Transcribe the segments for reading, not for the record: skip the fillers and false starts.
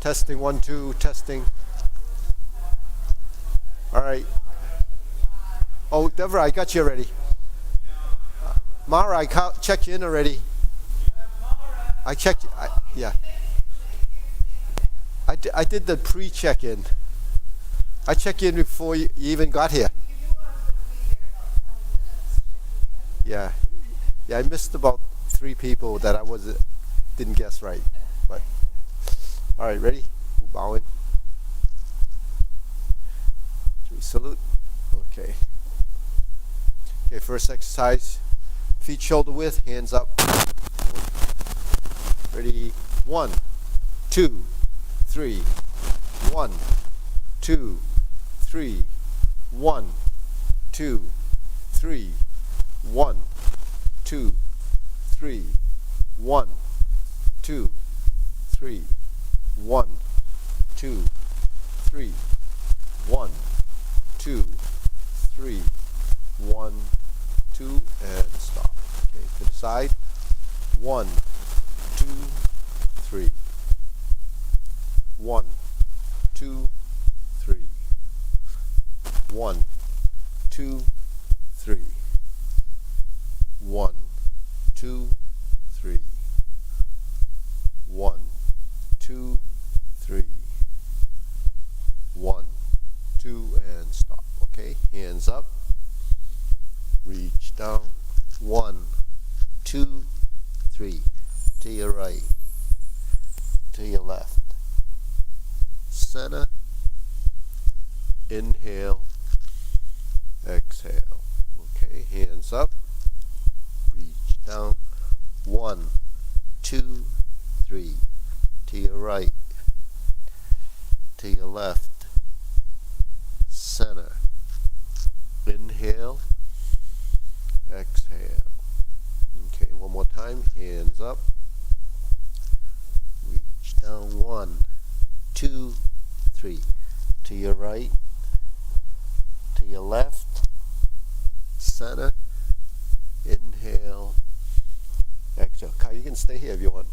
Testing, 1, 2, testing. All right. Oh, Deborah, I got you already. Mara, I checked you in already. I checked. Yeah. I did the pre-check-in. I checked in before you even got here. Yeah. Yeah, I missed about 3 people that I didn't guess right. But all right, ready? We'll bow in. Should we salute? Okay. Okay, first exercise. Feet shoulder width, hands up. Ready? 1, 2, 3. 1, 2, 3. 1, 2, 3. 1, 2, 3. 1, 2, 3. 1, 2, 3. 1, 2, 3. 1, 2, and stop. Okay, to the side. 1, 2, 3. 1, 2, 3. 1, 2, 3. 1, 2, 3. 1, 2, 3. 1, 2, and stop. Okay, hands up. Reach down. 1, 2, 3. To your right. To your left. Center. Inhale. Exhale. Okay, hands up. Reach down. 1, 2, 3. To your right. To your left. Center. Inhale. Exhale. Okay, one more time. Hands up. Reach down. 1, 2, 3. To your right. To your left. Center. Inhale. Exhale. Kai, you can stay here if you want.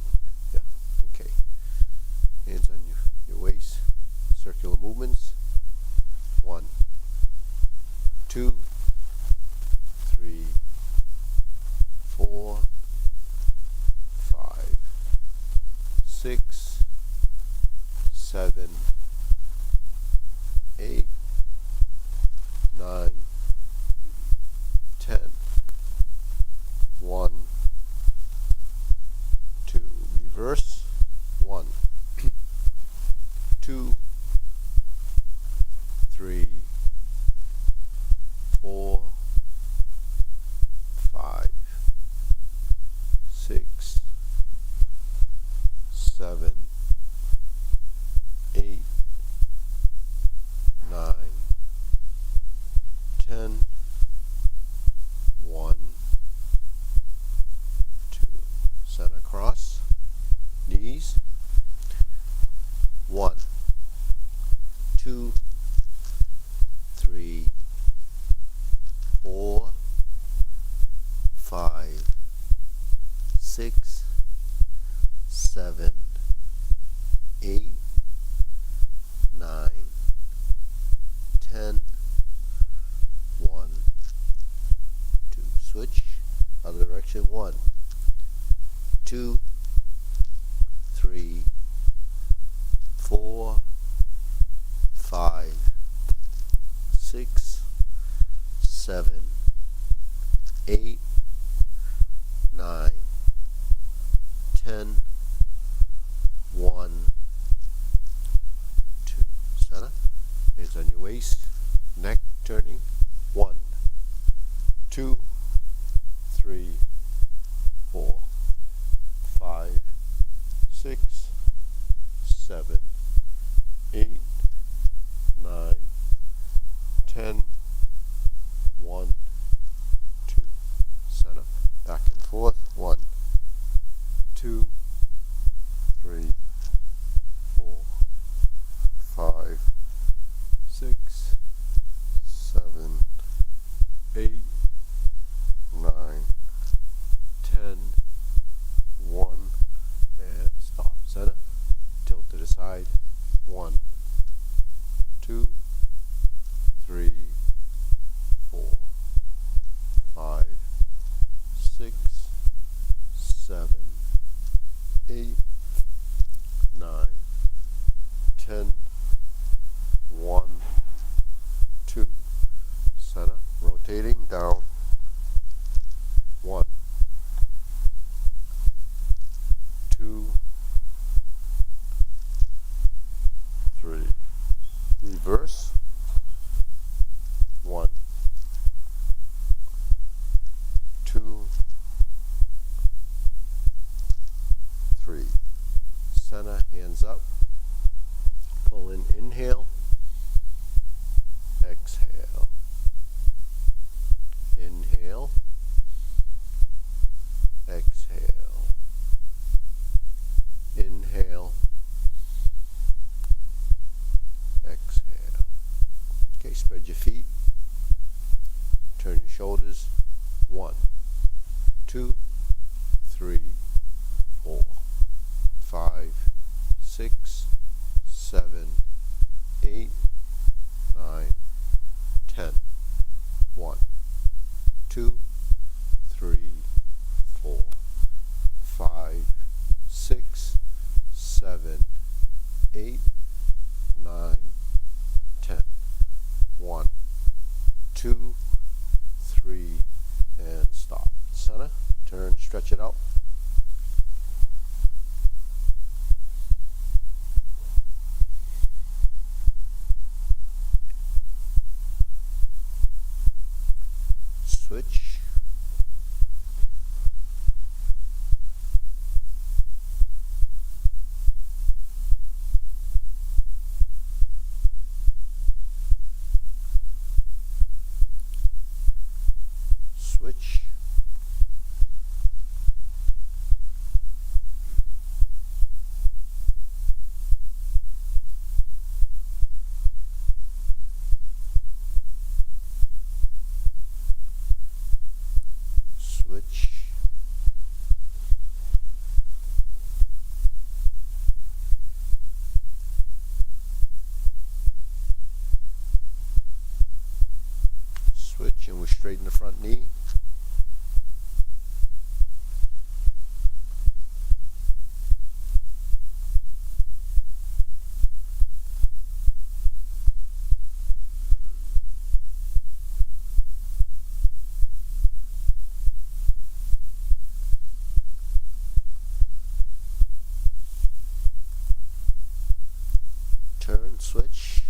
Yeah. Okay. Hands on your waist. Circular movements. 1, 2, 3, 4, 5, 6, 7, 8, 9, 10. 1, 2. Reverse. 1, 2, 3, 4, 5, 6, 7, 8, 9, 10. 1, 2. Center cross. Knees. 1, 2, 3, 4, 5, 6, 7, 8, 9, 10. 1, 2. Switch. Other direction. 1, 2, 3, 4, 5, 6, 7, 8, 9, 10. 1, 2. Center. Hands on your waist. Neck turning. 1, 2, 3, 4, 5, 6, 7, 8, 9, 10. 1, 2. Center. Back and forth. 1, 2, 3, 4, 5, 6, 7, 8, 9, 10. 1, and stop. Center. Tilt to the side. 8, 9, 10, 1, 2. Center, rotating down. 1, 2, 3. Reverse. 1, 2, 3. Center, hands up. Pull in, inhale. Exhale. Inhale. Exhale. Inhale. Exhale. Okay, spread your feet. Turn your shoulders. 1, 2, 3, 4, 5, 6, 7, 8, 9, 10. 1, 2, 3, 4, 5, 6, 7, 8, 9, 10. 1, 2, 3, and stop. Center, turn, stretch it out. Switch. Switch. Switch. Switch, and we straighten the front knee. Turn, switch.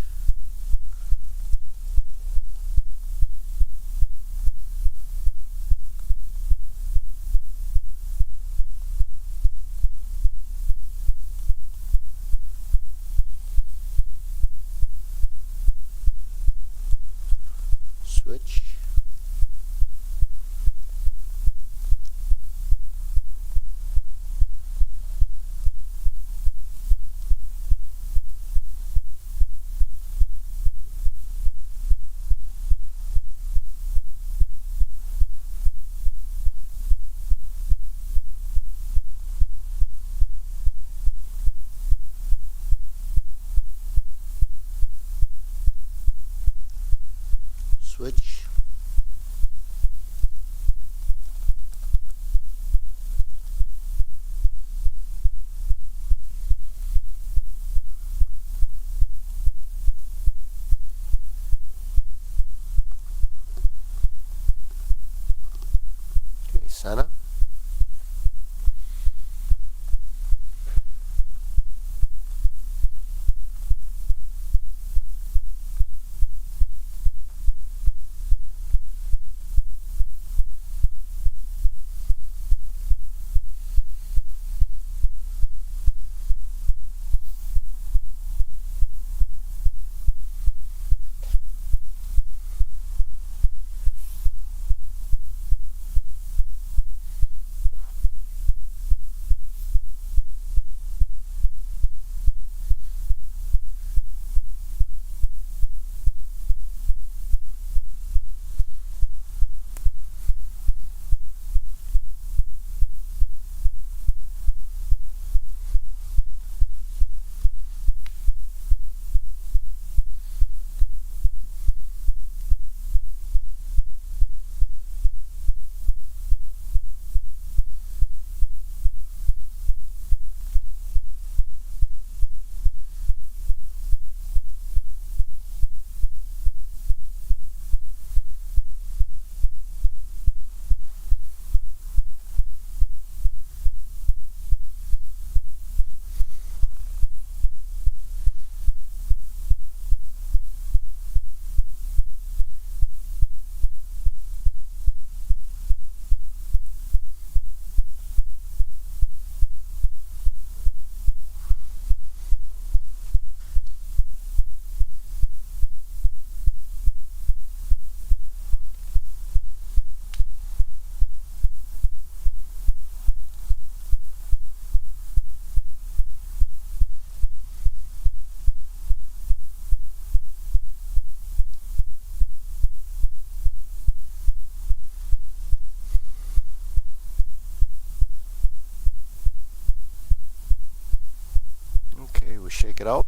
we'll shake it out.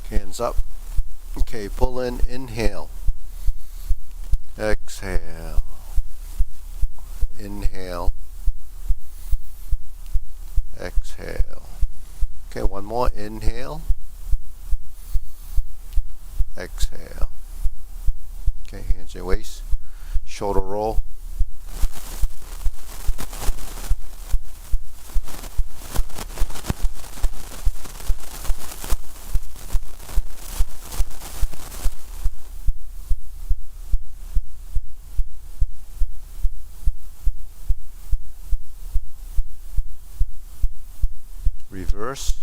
Hands up. Okay, pull in, inhale. Exhale. Inhale. Exhale. Okay, one more. Inhale. Exhale. Okay, hands at your waist. Shoulder roll. Reverse.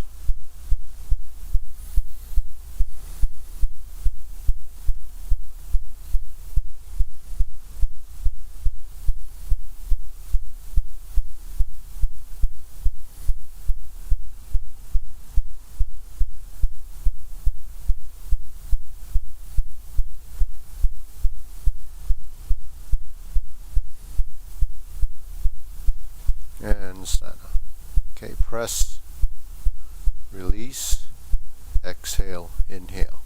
And center. Okay, press, release, exhale, inhale.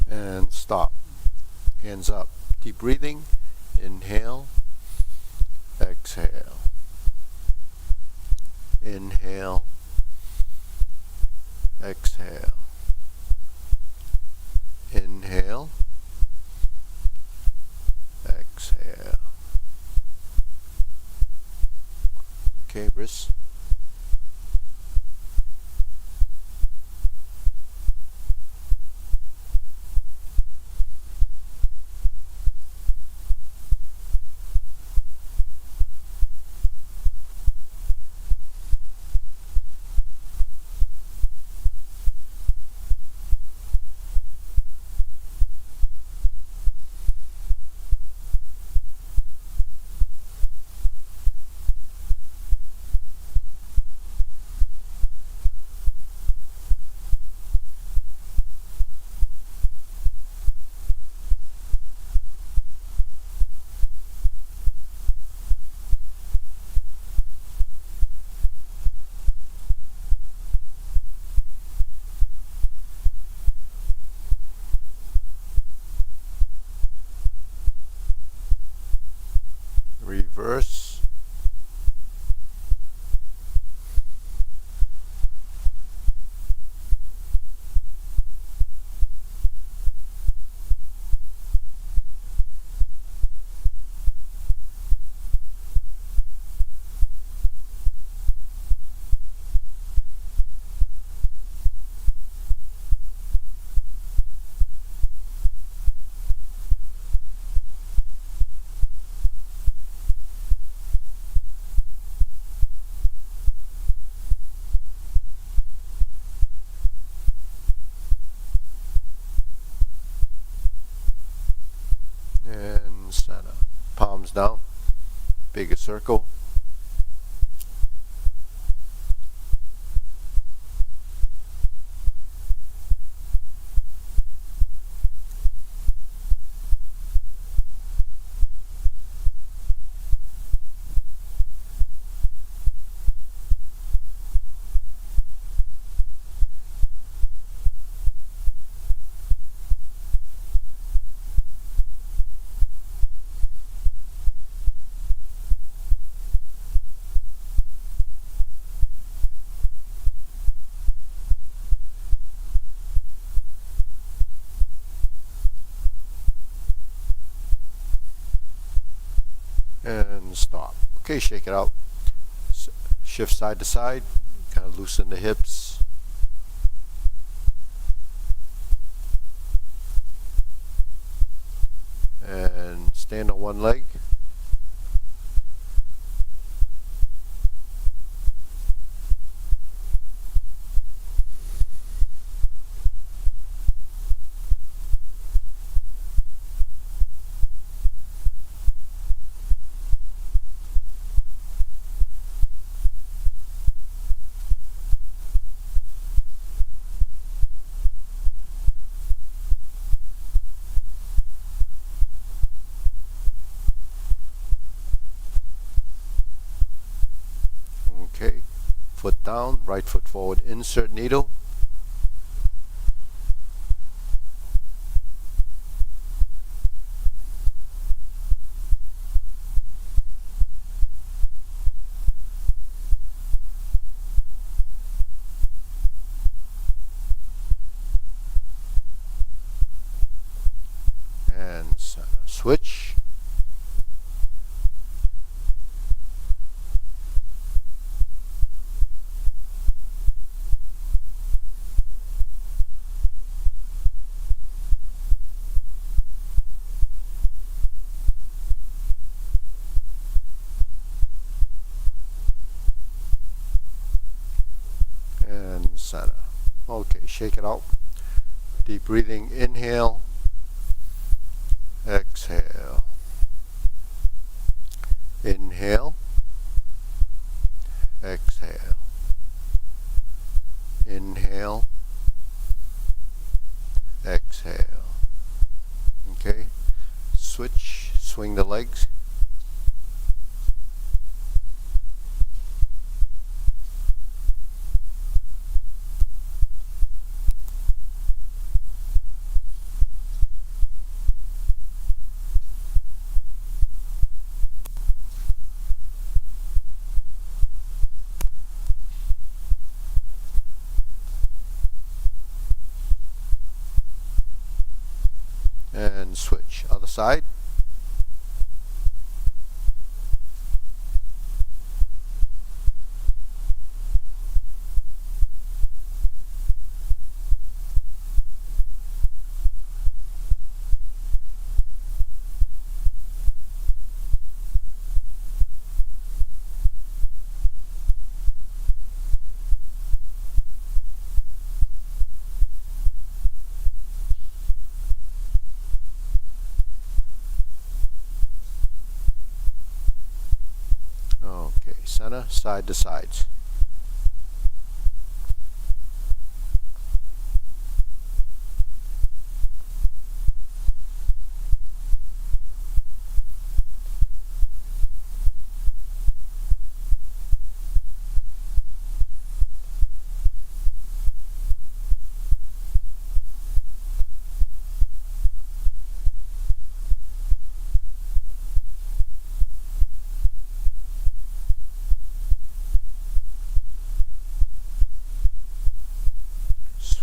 And stop. Hands up. Deep breathing. Inhale. Exhale. Inhale. Exhale. Inhale. Exhale. Okay, wrist. Reverse. And center. Palms down. Bigger circle. and stop. Okay, shake it out. Shift side to side, kind of loosen the hips. And stand on one leg. Okay, foot down, right foot forward, insert needle. And center. Switch. And center. Okay, shake it out. Deep breathing, inhale, exhale. Inhale, exhale. Inhale, exhale. Okay, switch, swing the legs. And switch. Other side. Okay, center, side to sides.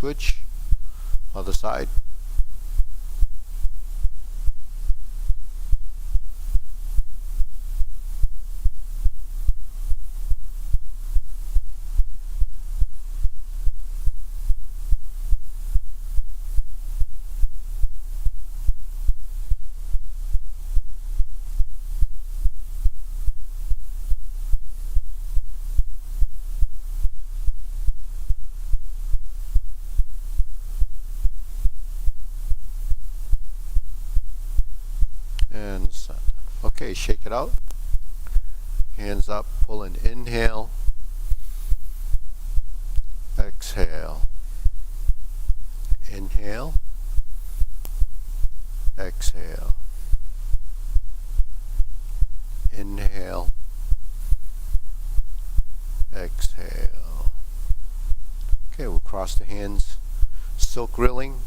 Switch, other side. And center. Okay, shake it out. Hands up, pull in, inhale, exhale. Inhale, exhale. Inhale, exhale. Okay, we'll cross the hands, silk rilling.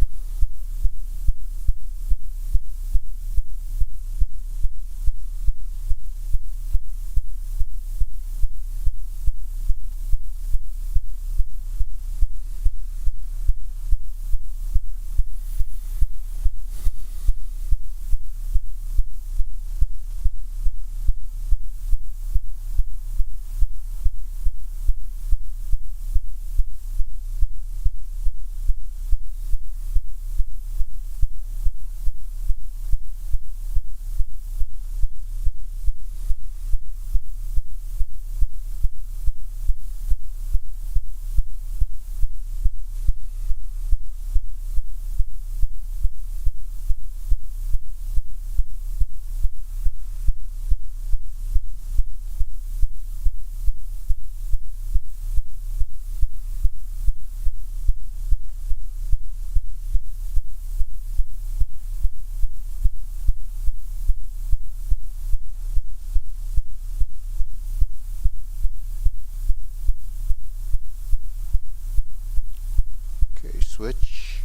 switch.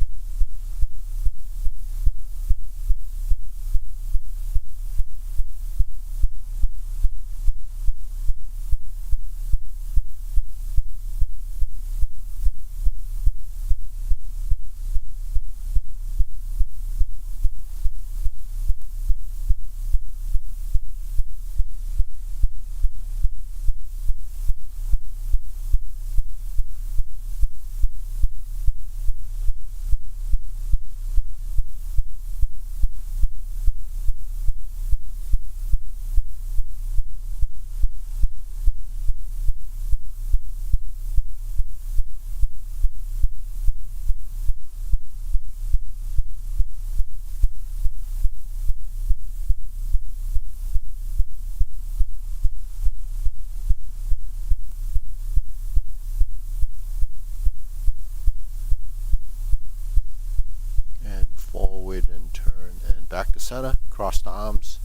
Forward and turn and back to center. Cross the arms.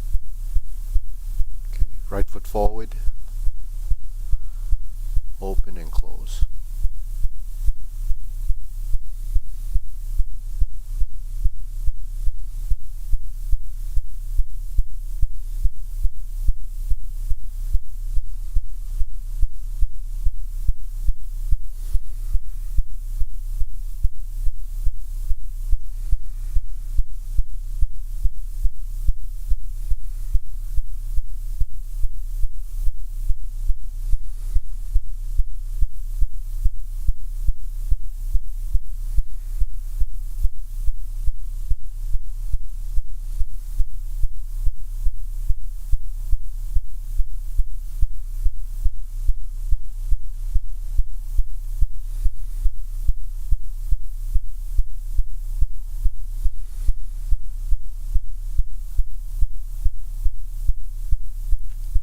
Okay, right foot forward. Open and close.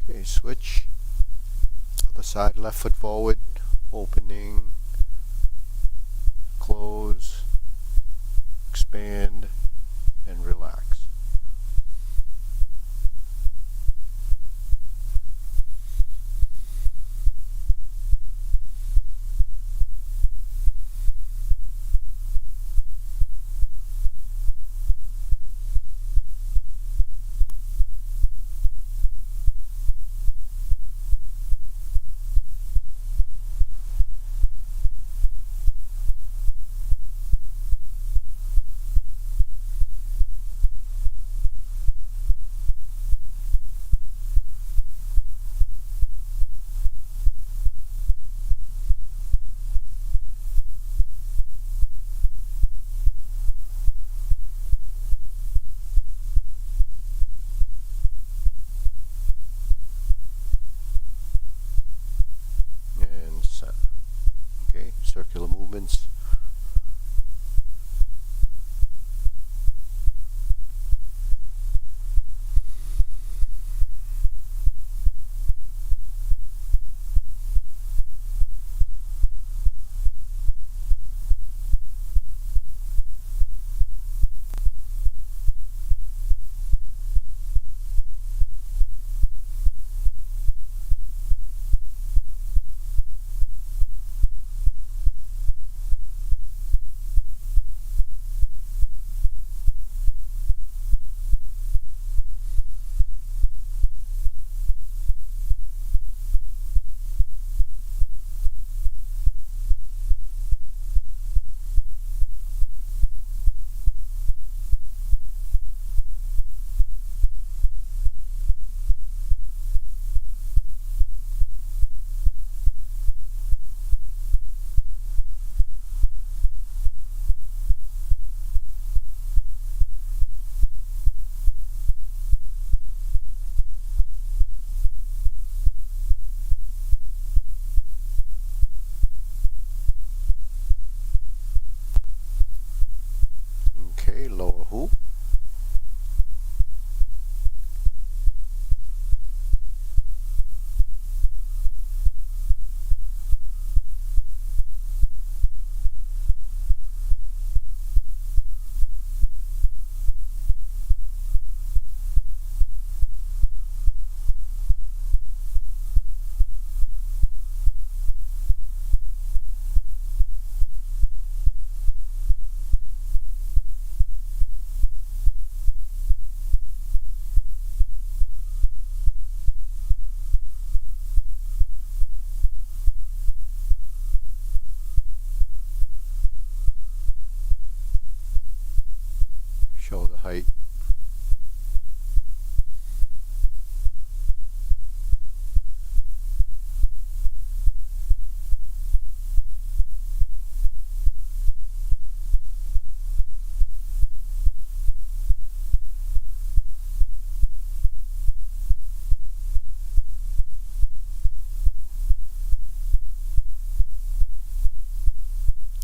Okay, switch. Other side, left foot forward, opening, close, expand, and relax. And center. Okay, circular movements. tight.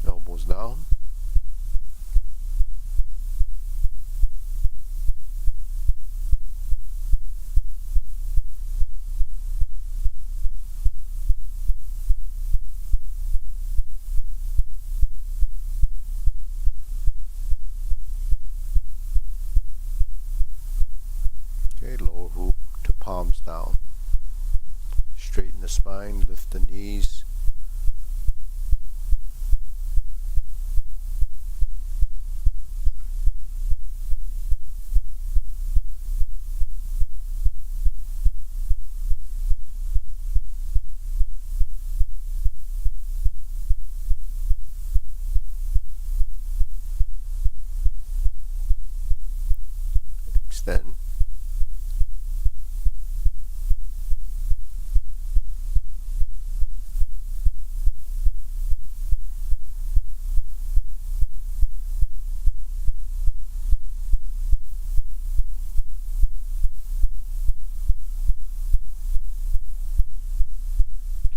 Elbows down. Okay, lower hoop to palms down. Straighten the spine, lift the knees. Extend.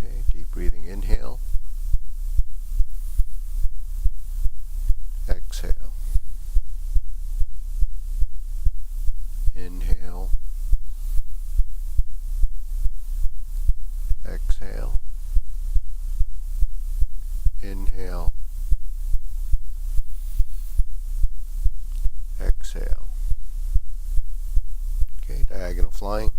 Okay, deep breathing, inhale. Exhale. Inhale. Exhale. Inhale. Exhale. Okay, diagonal flying.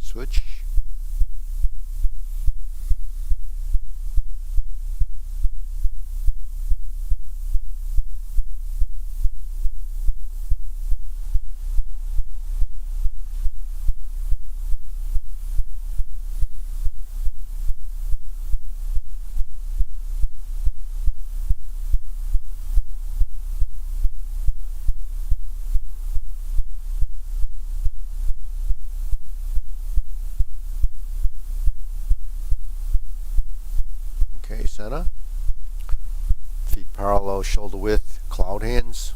Switch. Okay, center. Feet parallel, shoulder width, cloud hands.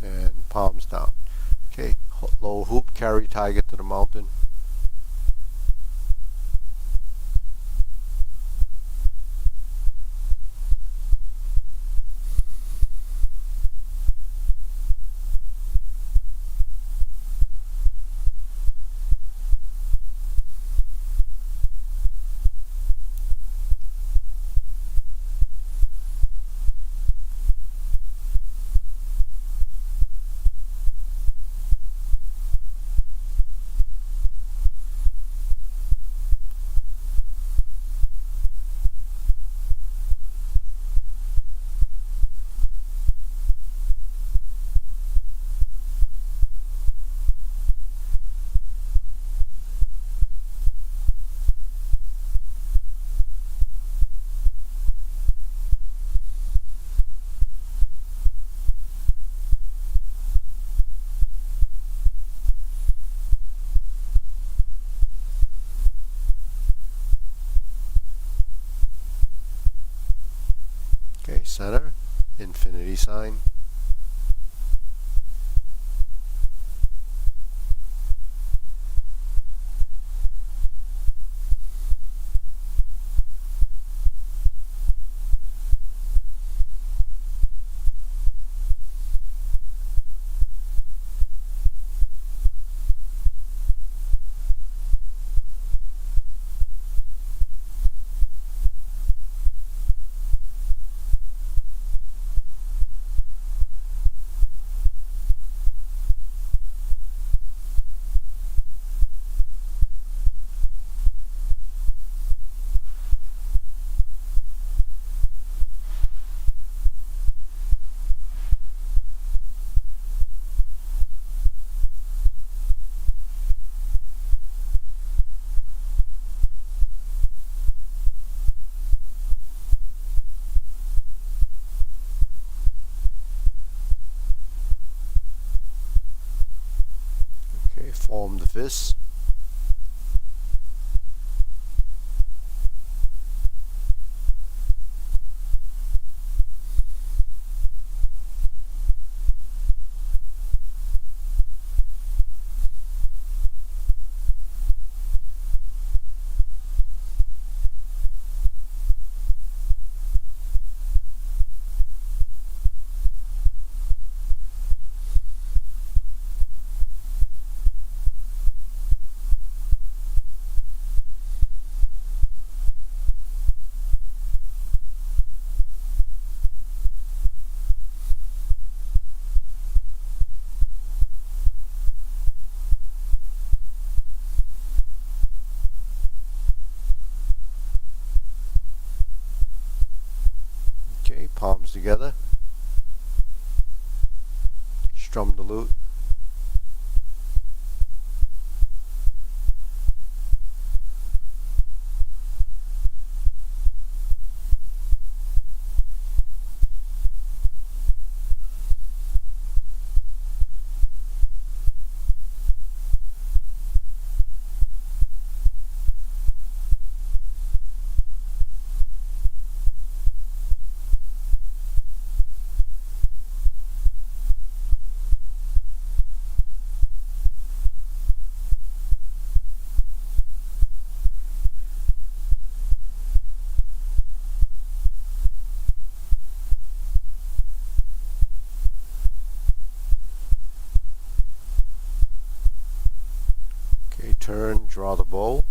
And palms down. Okay, lower hoop, carry tiger to the mountain. infinity sign. Okay, form the fist. Okay, palms together. Strum the lute. Okay, turn, draw the bow.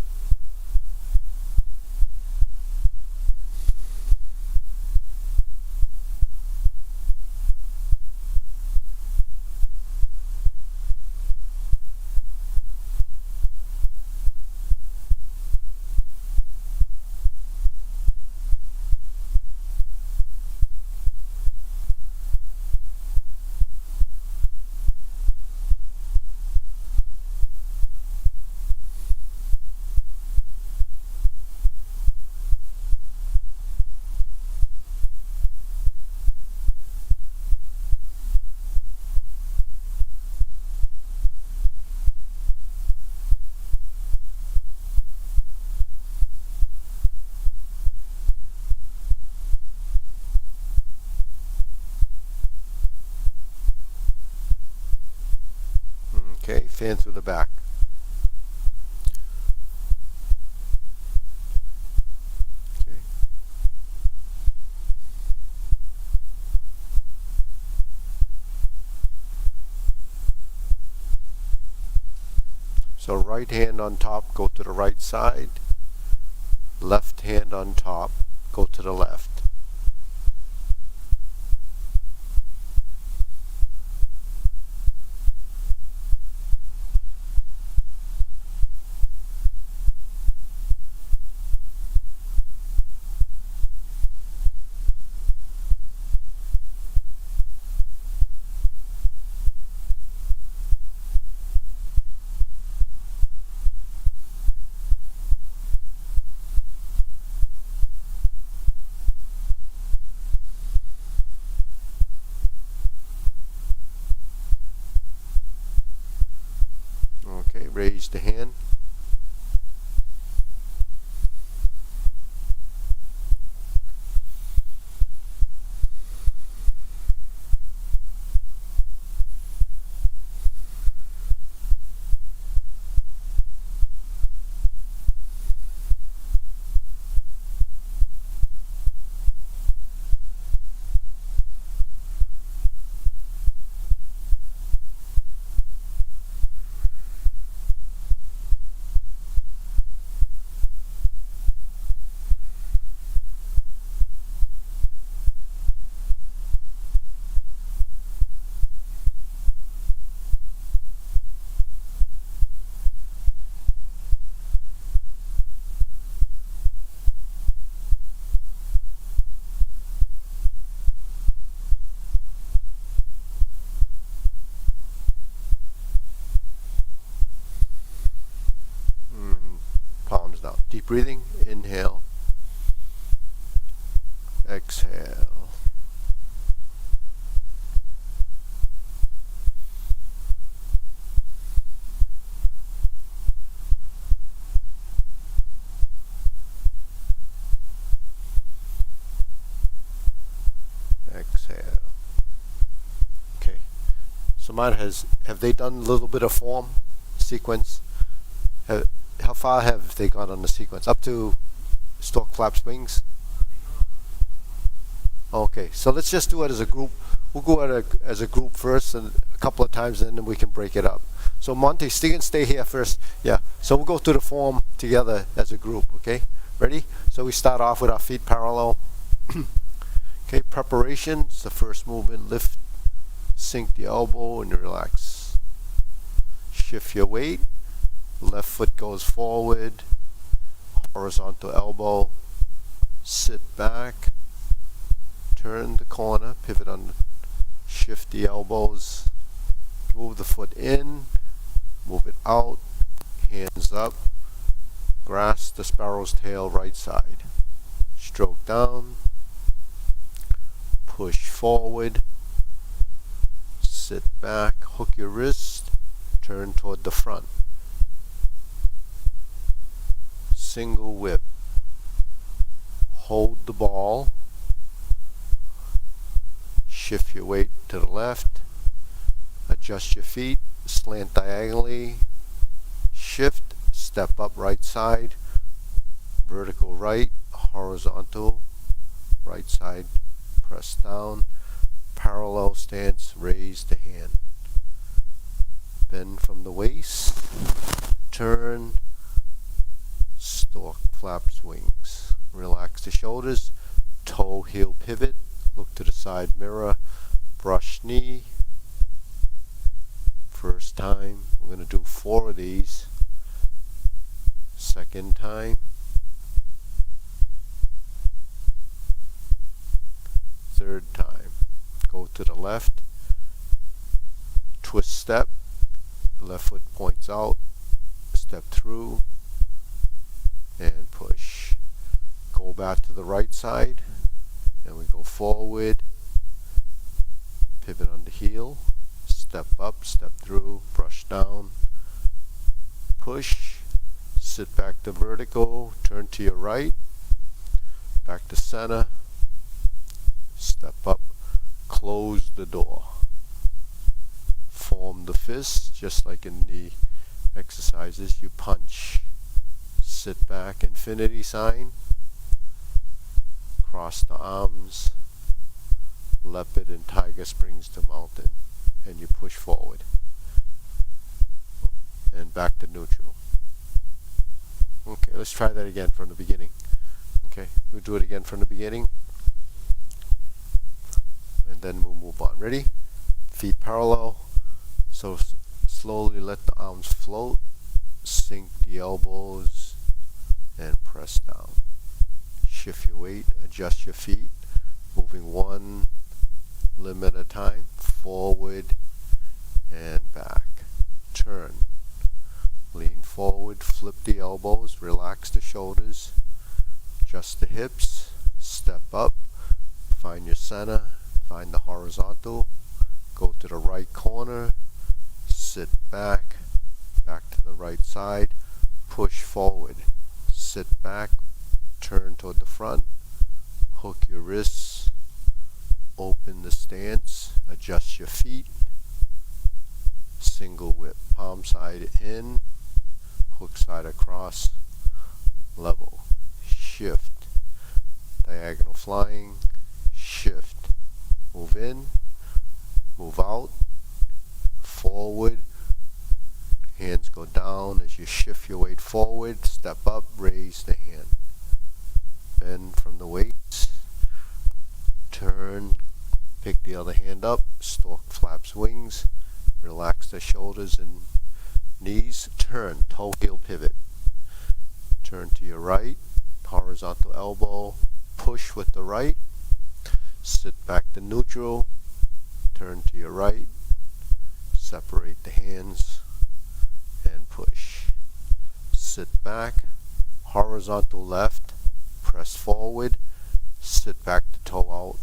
Okay, fan through the back. Okay. So right hand on top, go to the right side. Left hand on top, go to the left. Okay, raise the hand. Keep breathing. Inhale. Exhale. Exhale. Okay. Samad, have they done a little bit of form sequence? How far have they gone on the sequence? Up to stork flaps wings? Okay, so let's just do it as a group. We'll go at it as a group first, and a couple of times, and then we can break it up. So Monty, stay here first. Yeah. So we'll go through the form together as a group. Okay. Ready? So we start off with our feet parallel. Okay. Preparation. It's the first movement. Lift, sink the elbow, and relax. Shift your weight. Left foot goes forward. Horizontal elbow. Sit back. Turn the corner, pivot on, shift the elbows, move the foot in, move it out, hands up, grasp the sparrow's tail right side, stroke down, push forward, sit back, hook your wrist, turn toward the front, single whip, hold the ball, shift your weight to the left, adjust your feet, slant diagonally, shift, step up right side, vertical right, horizontal, right side, press down, parallel stance, raise the hand. Bend from the waist, turn, stork flaps wings. Relax the shoulders, toe heel pivot, look to the side mirror, brush knee. First time, we're going to do 4 of these. Second time. Third time. Go to the left. Twist step. Left foot points out. Step through. And push. Go back to the right side. And we go forward, pivot on the heel, step up, step through, brush down, push, sit back to vertical, turn to your right, back to center, step up, close the door. Form the fist, just like in the exercises, you punch, sit back, infinity sign, cross the arms, leopard and tiger springs to mountain, and you push forward and back to neutral. Okay, let's try that again from the beginning. Okay, we'll do it again from the beginning, and then we'll move on. Ready? Feet parallel. So slowly let the arms float, sink the elbows, and press down. Shift your weight, adjust your feet, moving 1 limb at a time, forward and back. Turn, lean forward, flip the elbows, relax the shoulders, adjust the hips, step up, find your center, find the horizontal, go to the right corner, sit back, back to the right side, push forward, sit back, turn toward the front, hook your wrists, open the stance, adjust your feet, single whip, palm side in, hook side across, level, shift, diagonal flying, shift, move in, move out, forward, hands go down as you shift your weight forward, step up, raise the hand. Bend from the waist, turn, pick the other hand up, stork flaps wings, relax the shoulders and knees, turn, toe heel pivot, turn to your right, horizontal elbow, push with the right, sit back to neutral, turn to your right, separate the hands and push, sit back, horizontal left, press forward, sit back the toe out,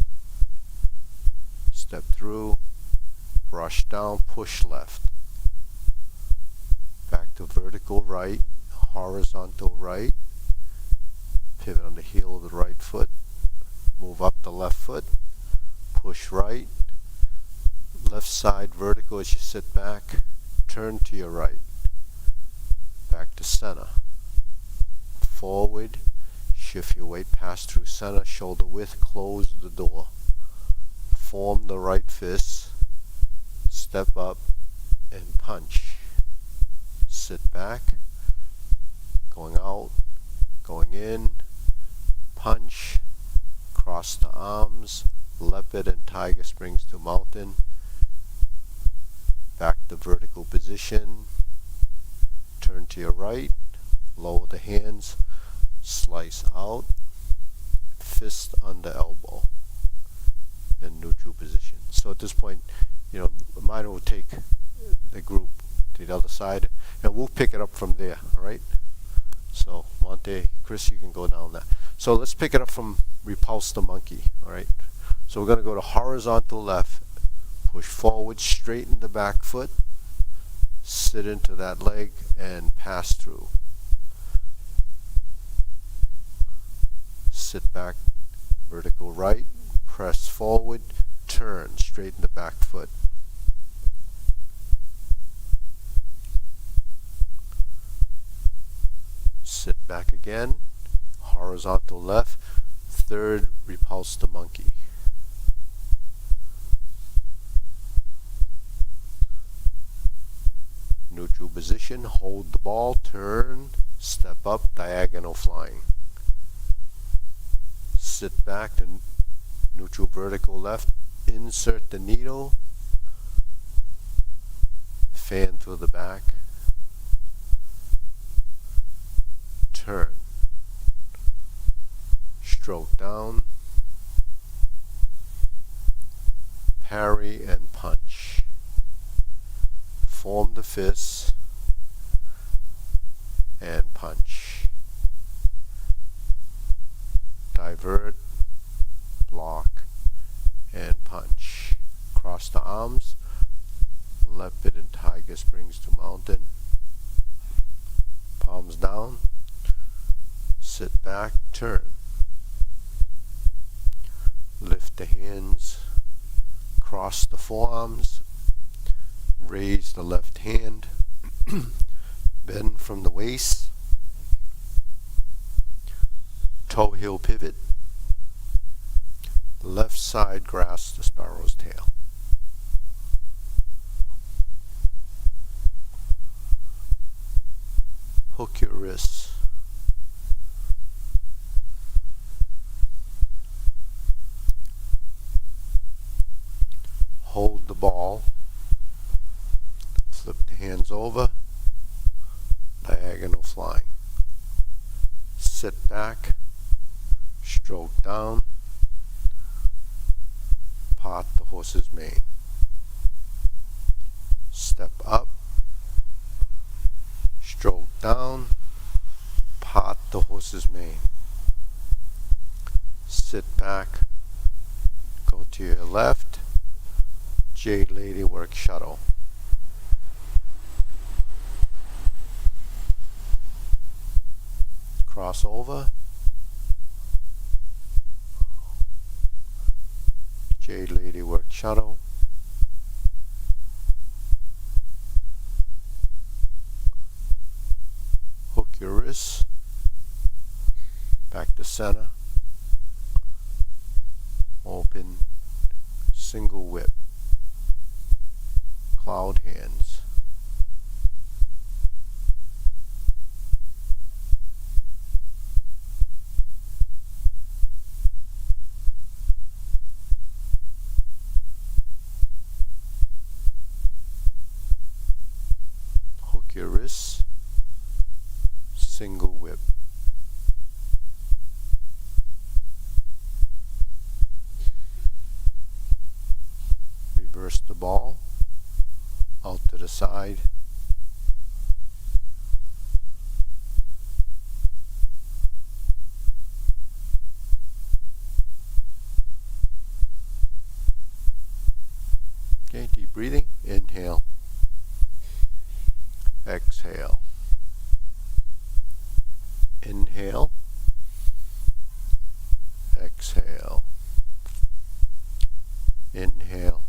step through, brush down, push left, back to vertical right, horizontal right, pivot on the heel of the right foot, move up the left foot, push right, left side vertical as you sit back, turn to your right, back to center, forward, shift your weight, pass through center, shoulder width, close the door, form the right fist, step up and punch, sit back, going out, going in, punch, cross the arms, leopard and tiger springs to mountain, back to vertical position, turn to your right, lower the hands, slice out, fist under elbow, in neutral position. So at this point, mine will take the group to the other side, and we'll pick it up from there, all right? So Monte, Chris, you can go down that. So let's pick it up from repulse the monkey, all right? So we're going to go to horizontal left, push forward, straighten the back foot, sit into that leg, and pass through. Sit back, vertical right, press forward, turn, straighten the back foot. Sit back again, horizontal left, third, repulse the monkey. Neutral position, hold the ball, turn, step up, diagonal flying. Sit back to neutral vertical left, insert the needle, fan through the back, turn, stroke down, parry and punch. Form the fists and punch. Divert, block, and punch. Cross the arms, leopard and tiger springs to mountain. Palms down, sit back, turn. Lift the hands, cross the forearms, raise the left hand, bend from the waist, toe heel pivot, left side grasp the sparrow's tail. Hook your wrists. Hold the ball. Flip the hands over, diagonal flying. Sit back, stroke down, part the horse's mane. Step up, stroke down, part the horse's mane. Sit back, go to your left, Jade Lady work shuttle. Cross over, Jade Lady work shuttle, hook your wrists, back to center, open, single whip, cloud hands. Your wrists, single whip. Reverse the ball, out to the side, breathing. Inhale. Exhale. Inhale. Exhale. Inhale.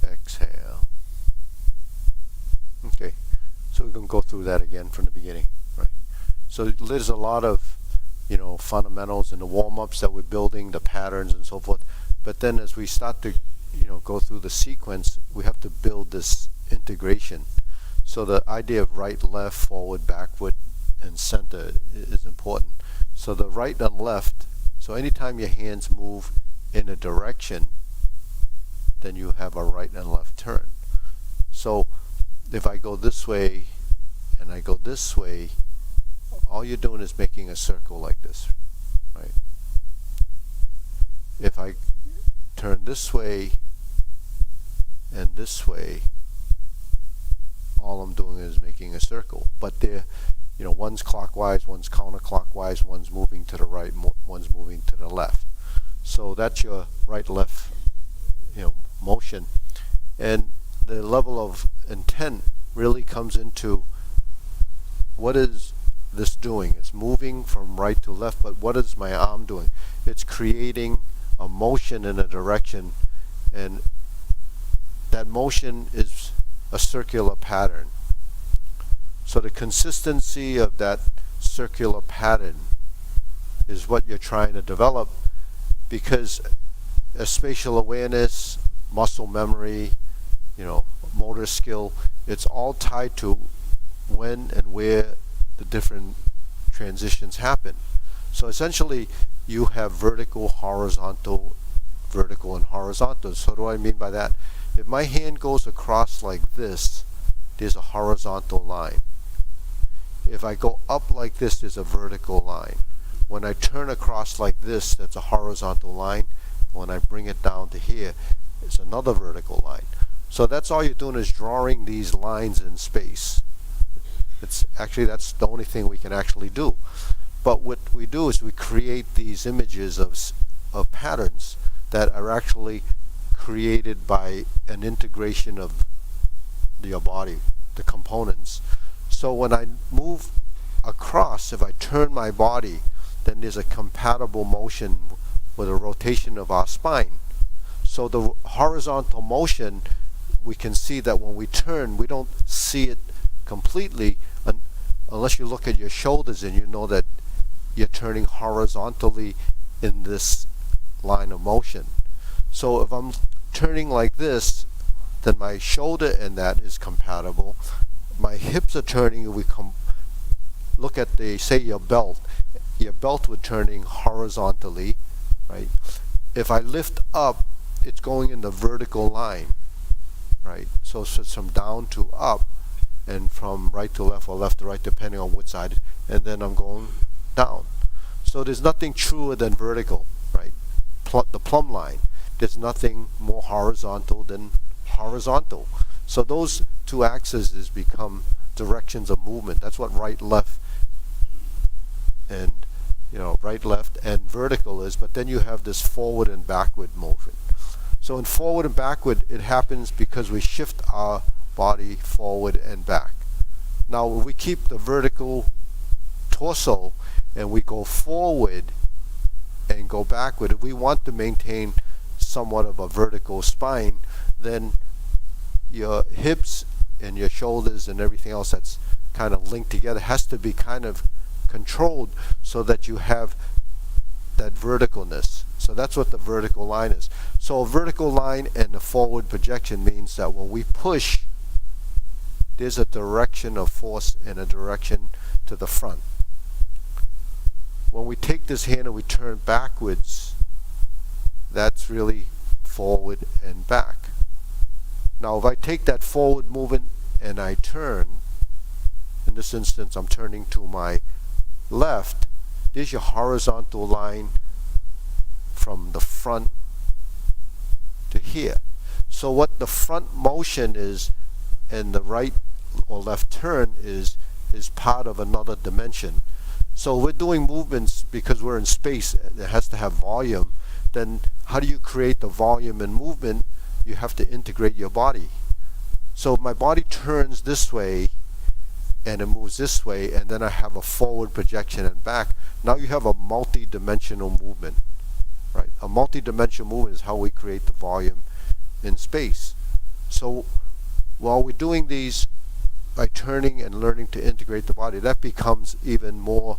Exhale. Okay, so we're going to go through that again from the beginning, right? So there's a lot of, fundamentals in the warm-ups that we're building, the patterns and so forth. But then as we start to, go through the sequence, we have to build this integration. So the idea of right, left, forward, backward, and center is important. So the right and left, so anytime your hands move in a direction, then you have a right and left turn. So if I go this way and I go this way, all you're doing is making a circle like this, right? If I turn this way and this way, all I'm doing is making a circle. But they're, one's clockwise, one's counterclockwise, one's moving to the right, one's moving to the left. So that's your right-left, motion. And the level of intent really comes into what is this doing? It's moving from right to left, but what is my arm doing? It's creating a motion in a direction, and that motion is a circular pattern. So the consistency of that circular pattern is what you're trying to develop, because a spatial awareness, muscle memory, motor skill, it's all tied to when and where the different transitions happen. So essentially you have vertical, horizontal, vertical and horizontal. So what do I mean by that? If my hand goes across like this, there's a horizontal line. If I go up like this, there's a vertical line. When I turn across like this, that's a horizontal line. When I bring it down to here, it's another vertical line. So that's all you're doing, is drawing these lines in space. That's the only thing we can actually do. But what we do is we create these images of patterns that are actually created by an integration of your body, the components. So when I move across, if I turn my body, then there's a compatible motion with a rotation of our spine. So the horizontal motion, we can see that when we turn, we don't see it completely unless you look at your shoulders and you know that you're turning horizontally in this line of motion. So if I'm turning like this, then my shoulder and that is compatible. My hips are turning. We look at your belt. Your belt would turning horizontally, right? If I lift up, it's going in the vertical line, right? So it's from down to up, and from right to left or left to right, depending on which side, and then I'm going down. So there's nothing truer than vertical, right? The plumb line. There's nothing more horizontal than horizontal. So those two axes become directions of movement. That's what right, left, and right, left, and vertical is. But then you have this forward and backward motion. So in forward and backward, it happens because we shift our body forward and back. Now, if we keep the vertical torso and we go forward and go backward, if we want to maintain somewhat of a vertical spine, then your hips and your shoulders and everything else that's kind of linked together has to be kind of controlled so that you have that verticalness. So that's what the vertical line is. So a vertical line and a forward projection means that when we push, there's a direction of force and a direction to the front. When we take this hand and we turn backwards, that's really forward and back. Now if I take that forward movement and I turn, in this instance I'm turning to my left, there's your horizontal line from the front to here. So what the front motion is and the right or left turn is part of another dimension. So we're doing movements because we're in space that has to have volume. then how do you create the volume and movement? You have to integrate your body. So my body turns this way and it moves this way, and then I have a forward projection and back. Now you have a multi-dimensional movement, right? A multi-dimensional movement is how we create the volume in space. So while we're doing these, by turning and learning to integrate the body, that becomes even more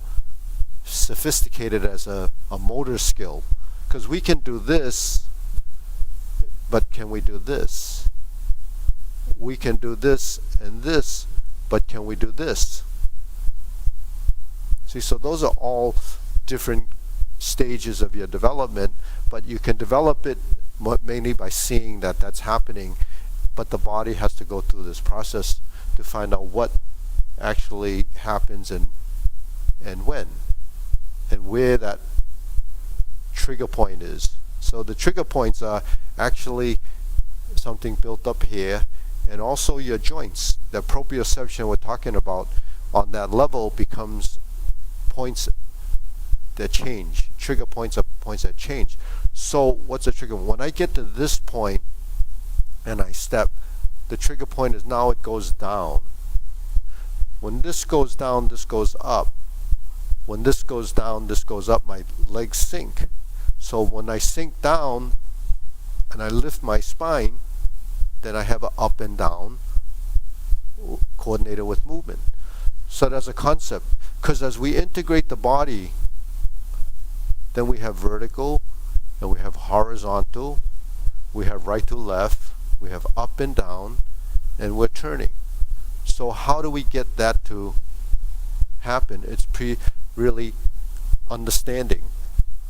sophisticated as a motor skill, because we can do this, but can we do this? We can do this and this, but can we do this? See, so those are all different stages of your development, but you can develop it mainly by seeing that that's happening, but the body has to go through this process to find out what actually happens and when, and where that trigger point is. So the trigger points are actually something built up here, and also your joints. The proprioception we're talking about on that level becomes points that change. Trigger points are points that change. So what's a trigger? When I get to this point and I step, the trigger point is now it goes down. When this goes down, this goes up. When this goes down, this goes up. My legs sink. So when I sink down and I lift my spine, then I have an up and down coordinated with movement. So there's a concept, because as we integrate the body, then we have vertical and we have horizontal, we have right to left, we have up and down, and we're turning. So how do we get that to happen? It's really understanding.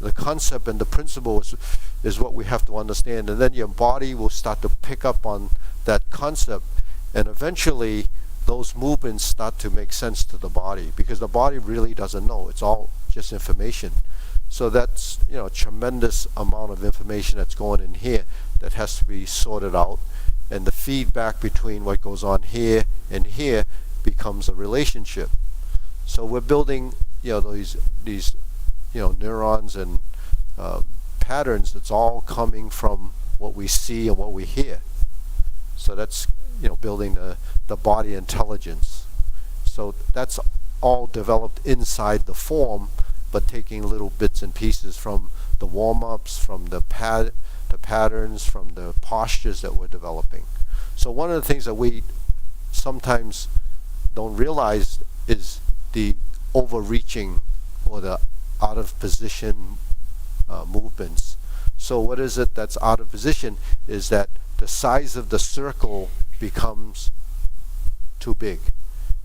The concept and the principle is what we have to understand, and then your body will start to pick up on that concept, and eventually those movements start to make sense to the body, because the body really doesn't know. It's all just information. So that's, a tremendous amount of information that's going in here that has to be sorted out, and the feedback between what goes on here and here becomes a relationship. So we're building these neurons and patterns that's all coming from what we see and what we hear. So that's building the body intelligence. So that's all developed inside the form, but taking little bits and pieces from the warm-ups, from the patterns, from the postures that we're developing. So one of the things that we sometimes don't realize is the overreaching or the out of position movements. So what is it that's out of position? Is that the size of the circle becomes too big.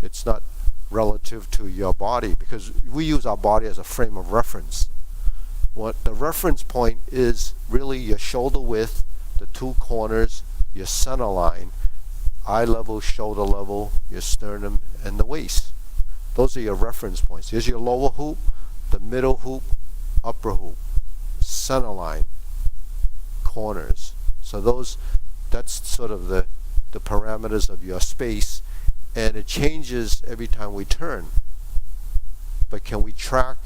It's not relative to your body, because we use our body as a frame of reference. What the reference point is really your shoulder width, the two corners, your center line, eye level, shoulder level, your sternum, and the waist. Those are your reference points. Here's your lower hoop, the middle hoop, upper hoop, center line, corners. So that's sort of the parameters of your space, and it changes every time we turn. But can we track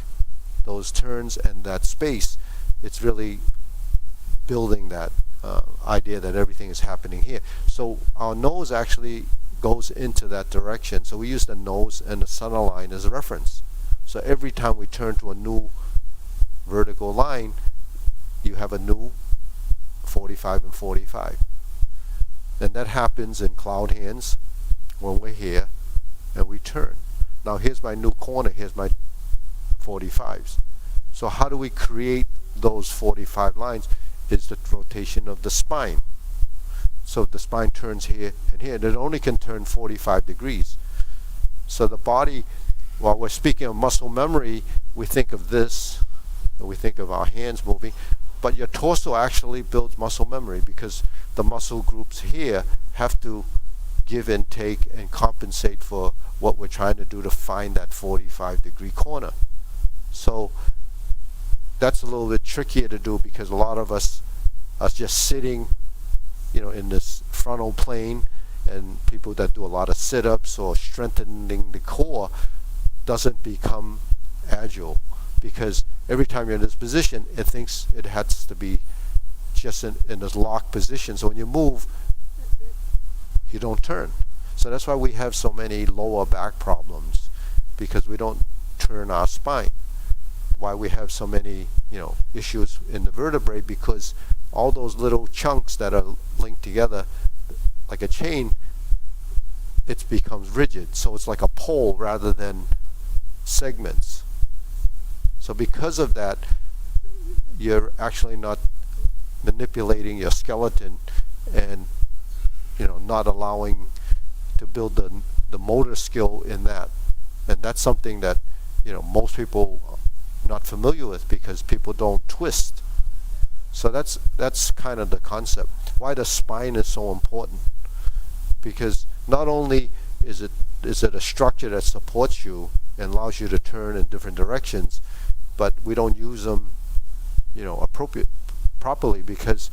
those turns and that space? It's really building that idea that everything is happening here. So our nose actually goes into that direction. So we use the nose and the center line as a reference. So every time we turn to a new vertical line, you have a new 45 and 45. And that happens in cloud hands when we're here and we turn. Now here's my new corner, here's my 45s. So how do we create those 45 lines? Is the rotation of the spine. So the spine turns here and here, and it only can turn 45 degrees. So the body, while we're speaking of muscle memory, we think of this, and we think of our hands moving, but your torso actually builds muscle memory, because the muscle groups here have to give and take and compensate for what we're trying to do to find that 45-degree corner. So that's a little bit trickier to do, because a lot of us are just sitting, in this frontal plane, and people that do a lot of sit-ups or strengthening the core doesn't become agile. because every time you're in this position, it thinks it has to be just in this locked position. So when you move, you don't turn. So that's why we have so many lower back problems, because we don't turn our spine. Why we have so many, issues in the vertebrae, because all those little chunks that are linked together like a chain, it becomes rigid. So it's like a pole rather than segments. So because of that, you're actually not manipulating your skeleton and not allowing to build the motor skill in that. And that's something that most people are not familiar with, because people don't twist. So that's kind of the concept. Why the spine is so important, because not only is it a structure that supports you and allows you to turn in different directions, but we don't use them properly, because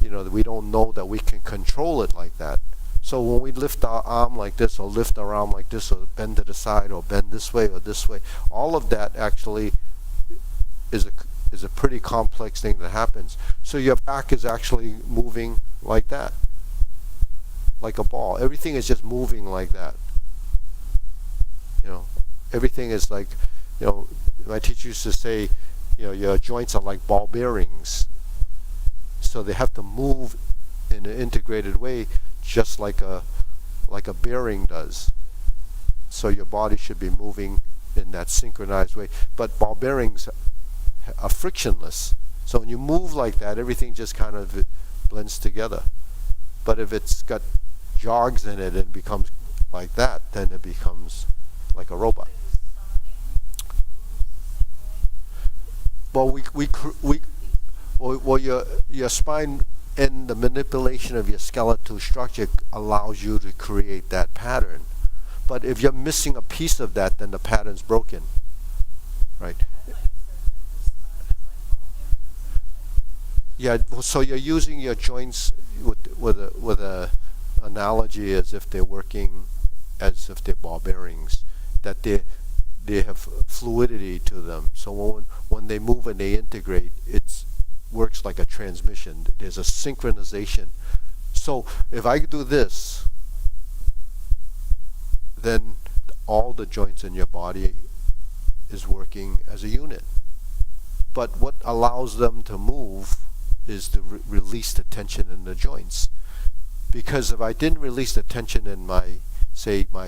we don't know that we can control it like that. So when we lift our arm like this, or lift our arm like this, or bend to the side, or bend this way or this way, all of that actually is a pretty complex thing that happens. So your back is actually moving like that, like a ball. Everything is just moving like that. Everything is like, my teacher used to say, your joints are like ball bearings. So they have to move in an integrated way, just like a bearing does. So your body should be moving in that synchronized way. But ball bearings are frictionless. So when you move like that, everything just kind of blends together. But if it's got jogs in it and becomes like that, then it becomes like a robot. Well, your spine and the manipulation of your skeletal structure allows you to create that pattern. But if you're missing a piece of that, then the pattern's broken, right? Yeah. So you're using your joints with a analogy as if they're working, as if they're ball bearings, that they have fluidity to them. So when they move and they integrate, it works like a transmission. There's a synchronization. So if I do this, then all the joints in your body is working as a unit. But what allows them to move is to release the tension in the joints. Because if I didn't release the tension in my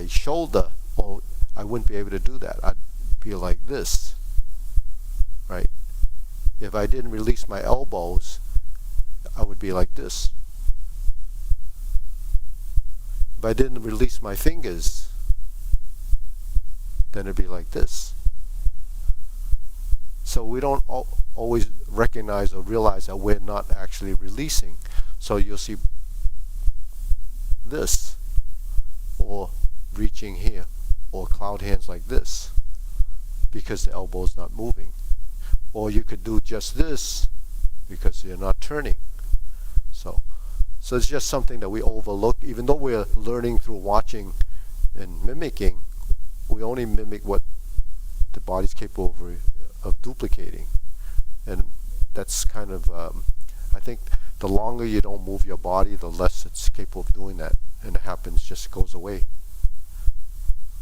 shoulder, well, I wouldn't be able to do that. I'd be like this, right? If I didn't release my elbows, I would be like this. If I didn't release my fingers, then it'd be like this. So we don't always recognize or realize that we're not actually releasing. So you'll see this, or reaching here, or cloud hands like this, because the elbow's not moving. Or you could do just this because you're not turning. So it's just something that we overlook. Even though we're learning through watching and mimicking, we only mimic what the body's capable of duplicating. And that's kind of, I think the longer you don't move your body, the less it's capable of doing that. And it happens, just goes away.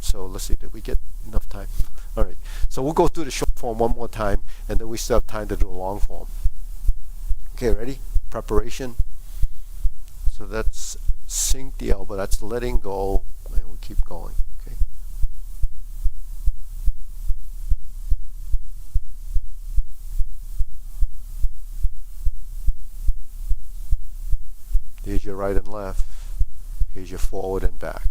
So let's see, did we get enough time? All right, so we'll go through the short form one more time, and then we still have time to do the long form. Okay, ready? Preparation. So that's sink the elbow, that's letting go, and we keep going. Okay. Here's your right and left. Here's your forward and back.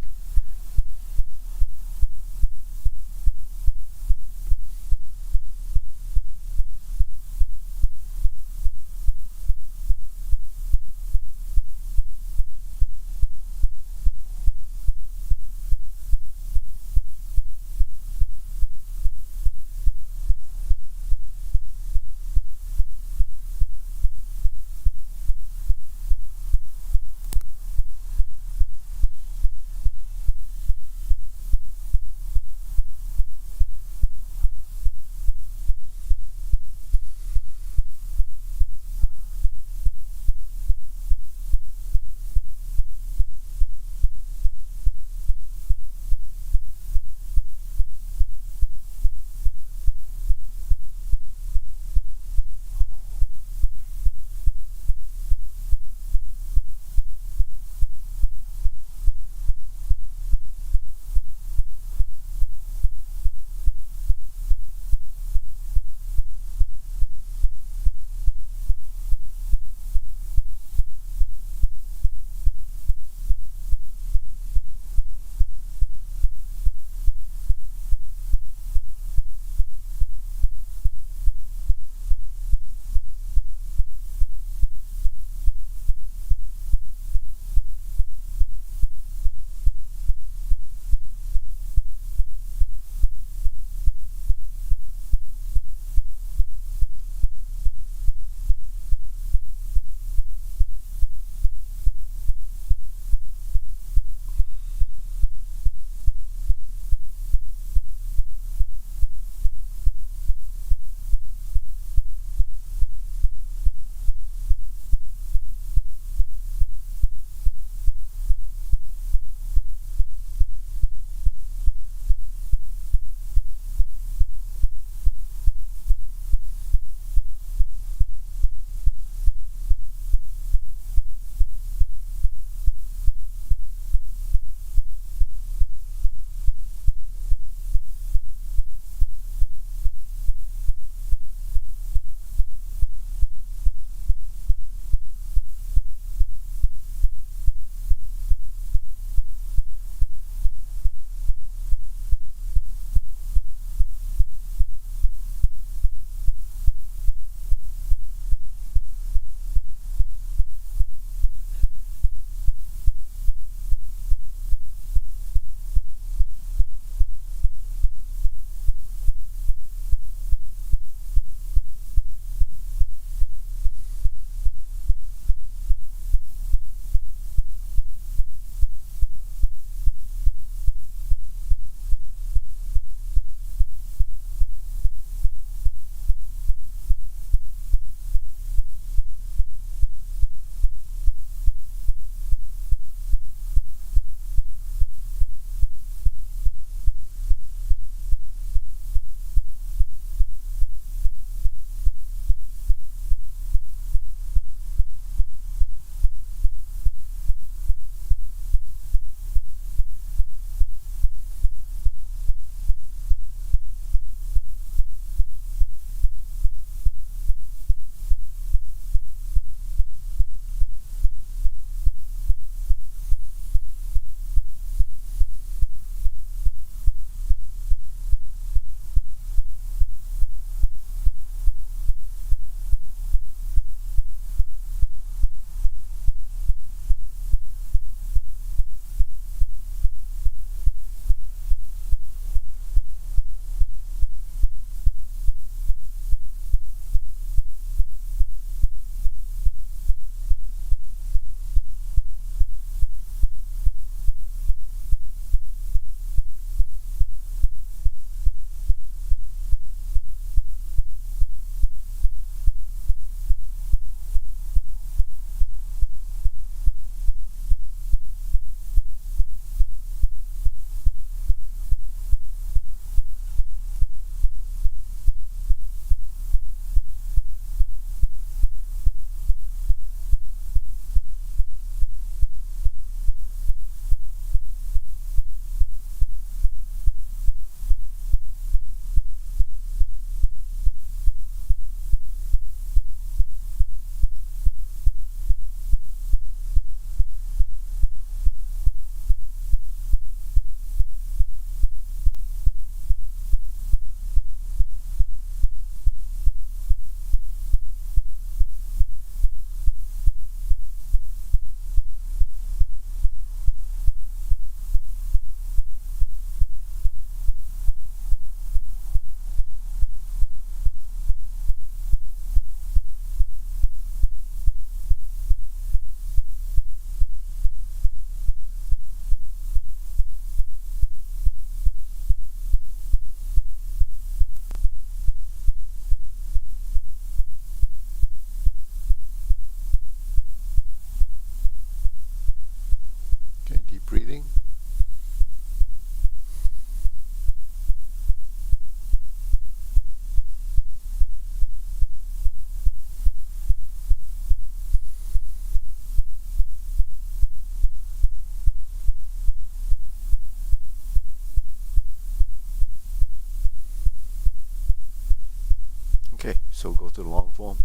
So go to the long form.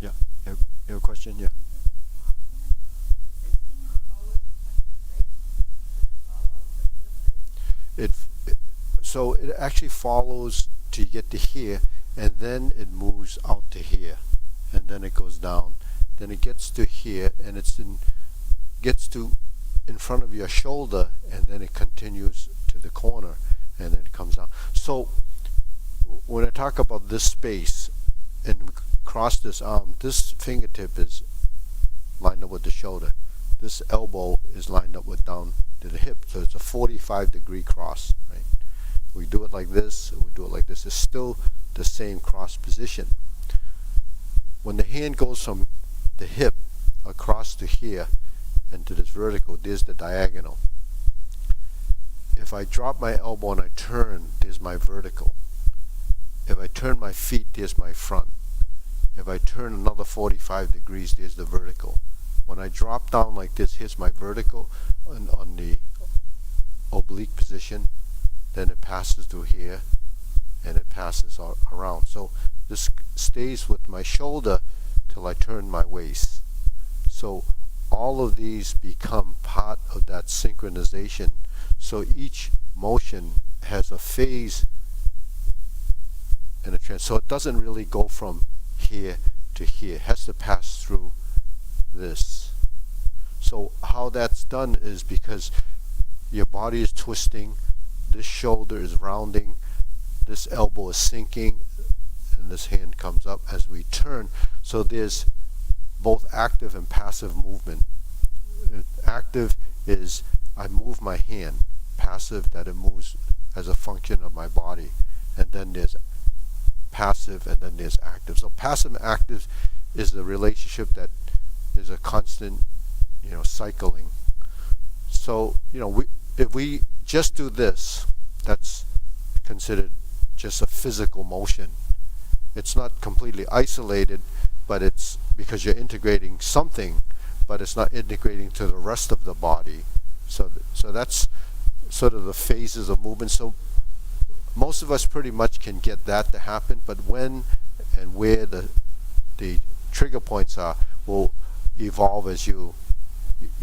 Yeah. You have a question? Yeah. It, so it actually follows to get to here, and then it moves out to here, and then it goes down. Then it gets to here, and gets to in front of your shoulder, and then it continues to the corner, and then it comes down. So when I talk about this space and cross this arm, this fingertip is lined up with the shoulder. This elbow is lined up with down to the hip. So it's a 45-degree cross, right? We do it like this, we do it like this. It's still the same cross position. When the hand goes from the hip across to here and to this vertical, there's the diagonal. If I drop my elbow and I turn, there's my vertical. If I turn my feet, there's my front. If I turn another 45 degrees, there's the vertical. When I drop down like this, here's my vertical on the oblique position. Then it passes through here, and it passes around. So this stays with my shoulder till I turn my waist. So all of these become part of that synchronization. So each motion has a phase and a trend. So it doesn't really go from here to here. It has to pass through this. So how that's done is because your body is twisting, this shoulder is rounding, this elbow is sinking, and this hand comes up as we turn. So there's both active and passive movement. Active is I move my hand. Passive, that it moves as a function of my body. And then there's passive, and then there's active. So passive and active is the relationship that is a constant, cycling. So, if we just do this, that's considered just a physical motion. It's not completely isolated, but it's because you're integrating something, but it's not integrating to the rest of the body. So that's sort of the phases of movement. So most of us pretty much can get that to happen, but when and where the trigger points are will evolve as you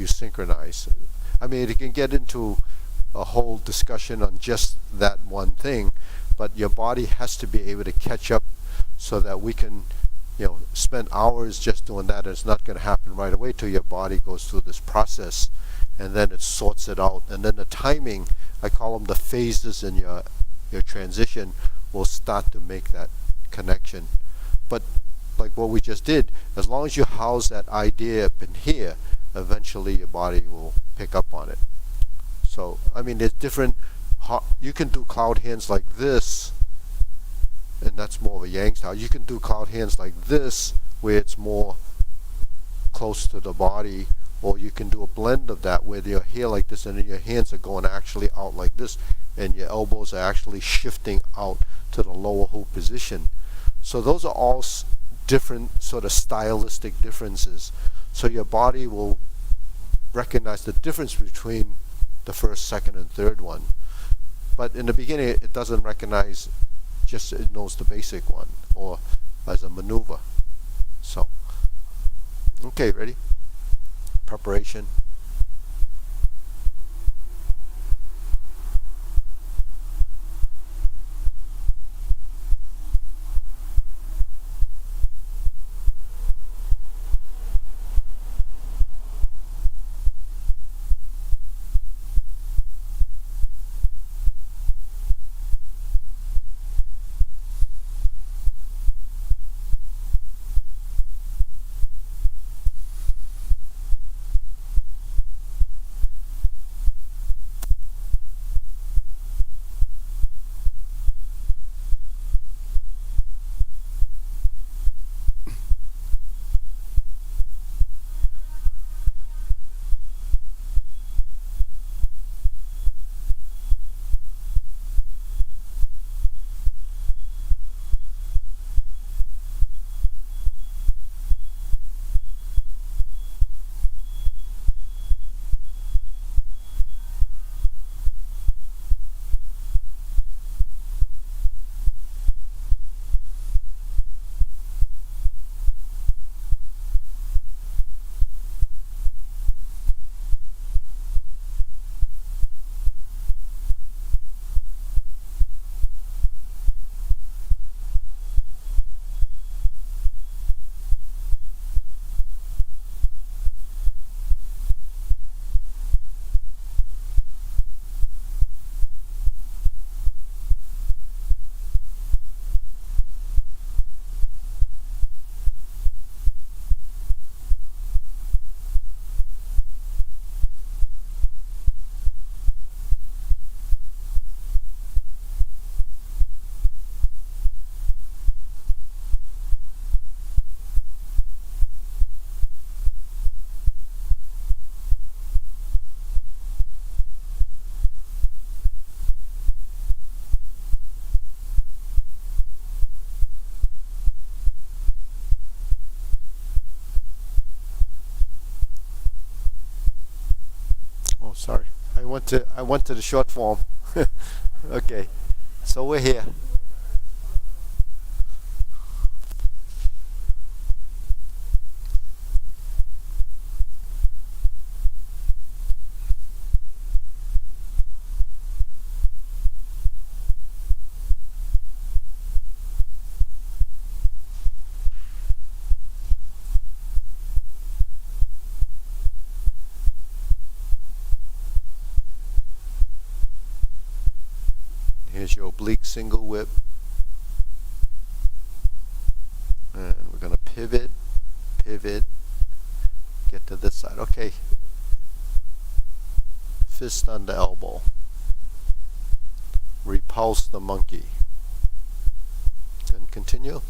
synchronize. I mean, it can get into a whole discussion on just that one thing, but your body has to be able to catch up so that we can, spend hours just doing that. It's not going to happen right away till your body goes through this process, and then it sorts it out. And then the timing, I call them the phases in your transition, will start to make that connection. But like what we just did, as long as you house that idea up in here, eventually your body will pick up on it. So, I mean, there's different, you can do cloud hands like this, and that's more of a yang style. You can do cloud hands like this, where it's more close to the body, or you can do a blend of that, where you're here like this, and then your hands are going actually out like this, and your elbows are actually shifting out to the lower hoop position. So those are all different sort of stylistic differences. So your body will recognize the difference between the first, second, and third one. But in the beginning, it doesn't recognize, just it knows the basic one, or as a maneuver. So, okay, ready? Preparation. sorry. I went to the short form. Okay. So we're here. Here's your oblique single whip. And we're going to pivot, get to this side. Okay. Fist under elbow. Repulse the monkey. Then continue.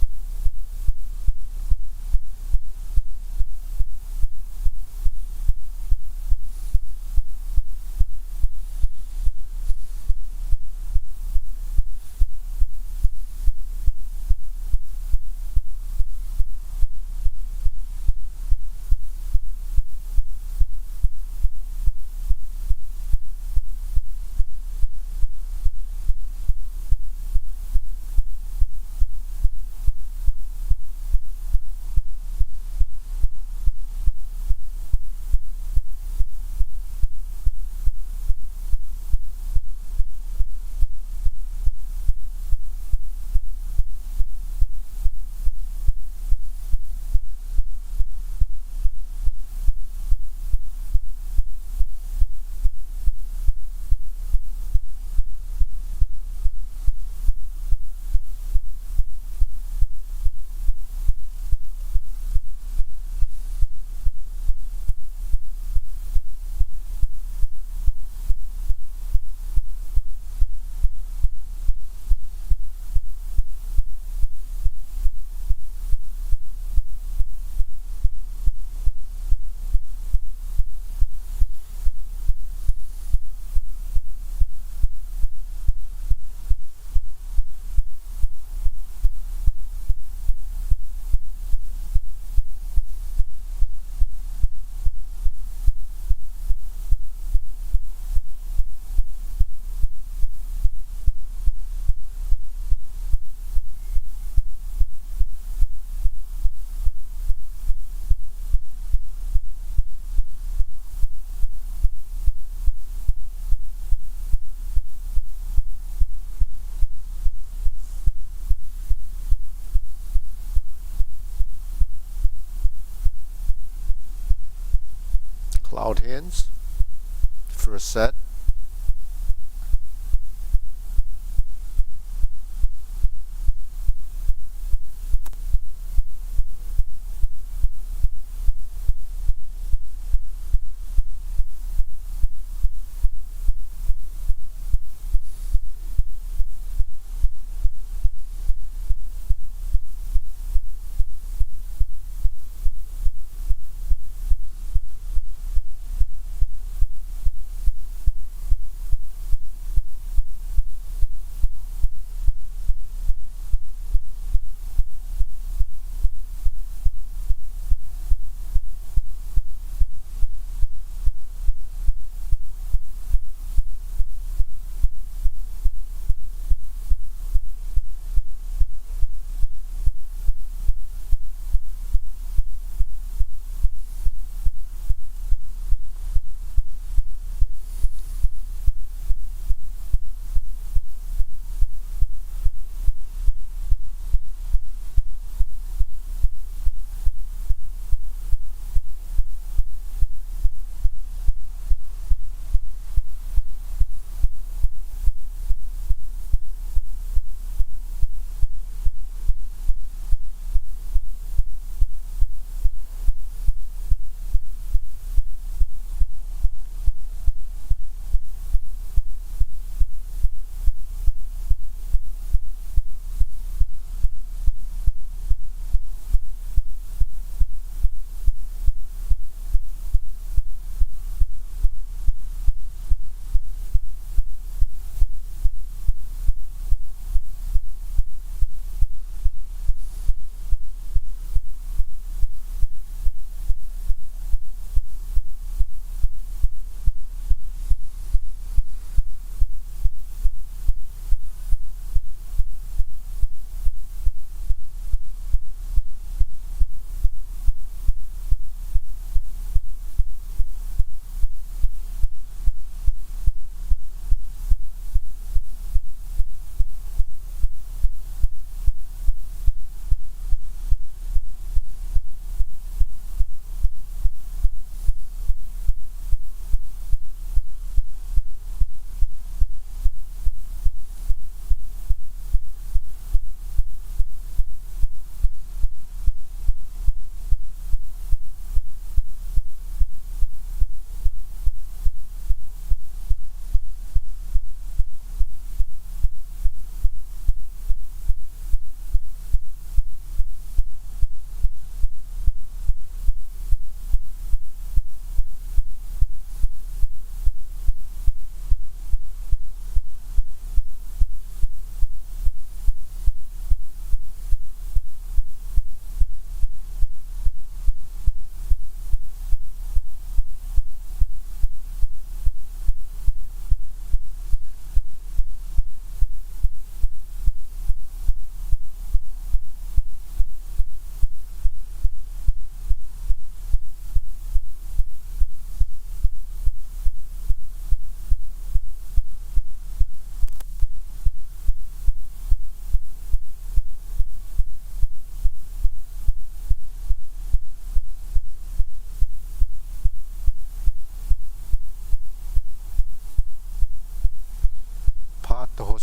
Cloud hands. First set.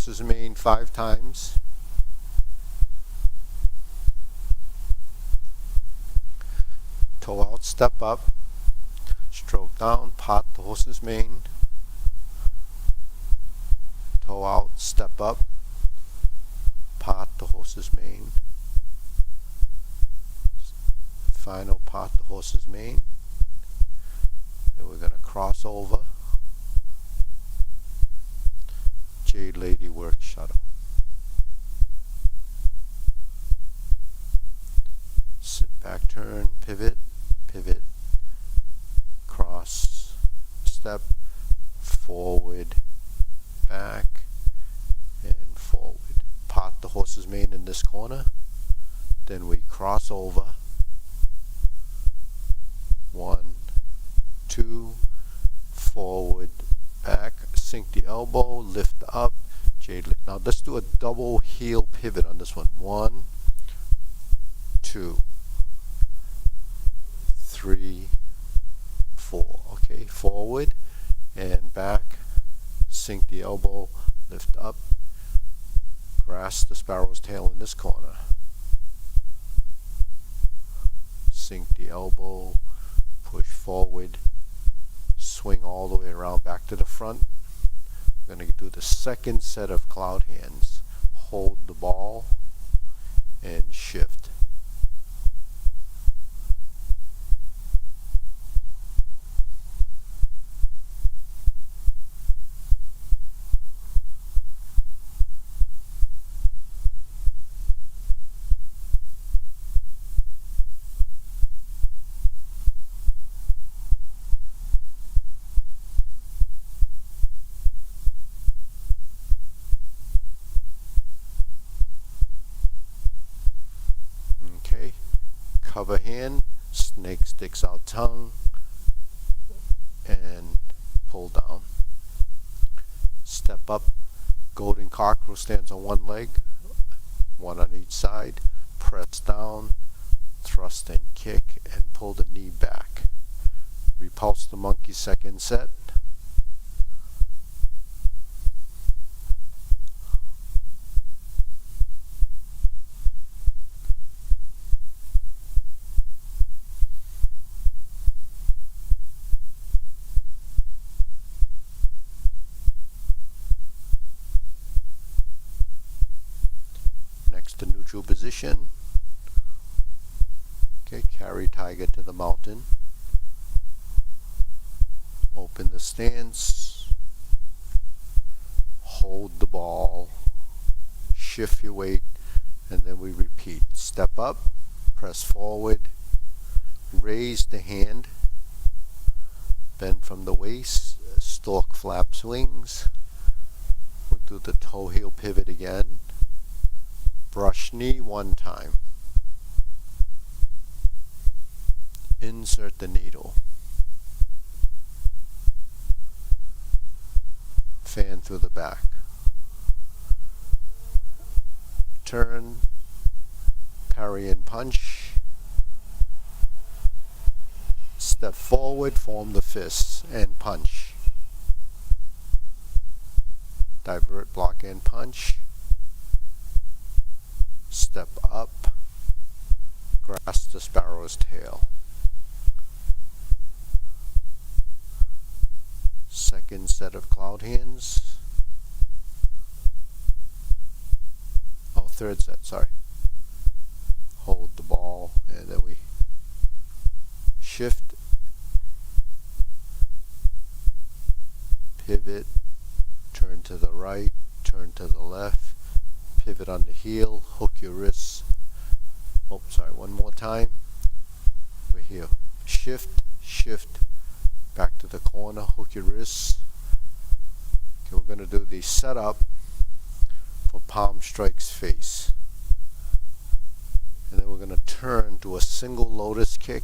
horse's mane 5 times. Toe out, step up, stroke down, part the horse's mane. Toe out, step up, part the horse's mane. Final, part the horse's mane. Then we're going to cross over. Jade Lady work shuttle. Sit back, turn, pivot, pivot, cross, step, forward, back, and forward. Part the horse's mane in this corner. Then we cross over. 1, 2, forward, back, sink the elbow, lift up, jade. Now let's do a double heel pivot on this one. 1, 2, 3, 4. Okay, forward and back, sink the elbow, lift up, grasp the sparrow's tail in this corner. Sink the elbow, push forward, swing all the way around back to the front. We're going to do the second set of cloud hands. Hold the ball and shift. Okay, cover hand, snake sticks out tongue, and pull down. Step up, golden cockerel stands on one leg, one on each side, press down, thrust and kick, and pull the knee back. Repulse the monkey second set. Next to neutral position. Okay, carry tiger to the mountain. Open the stance. Hold the ball. Shift your weight, and then we repeat. Step up, press forward, raise the hand, bend from the waist, stork flaps wings. We'll do the toe heel pivot again. Brush knee 1 time. Insert the needle. Fan through the back. Turn, parry and punch. Step forward, form the fists and punch. Divert, block and punch. Step up, grasp the sparrow's tail. Second set of cloud hands. Oh, third set, sorry. Hold the ball, and then we shift, pivot, turn to the right, turn to the left, pivot on the heel, hook your wrists. Oh, sorry, one more time. We're here. Shift, shift, back to the corner, hook your wrists. Okay, we're going to do the setup for palm strikes face. And then we're going to turn to a single lotus kick.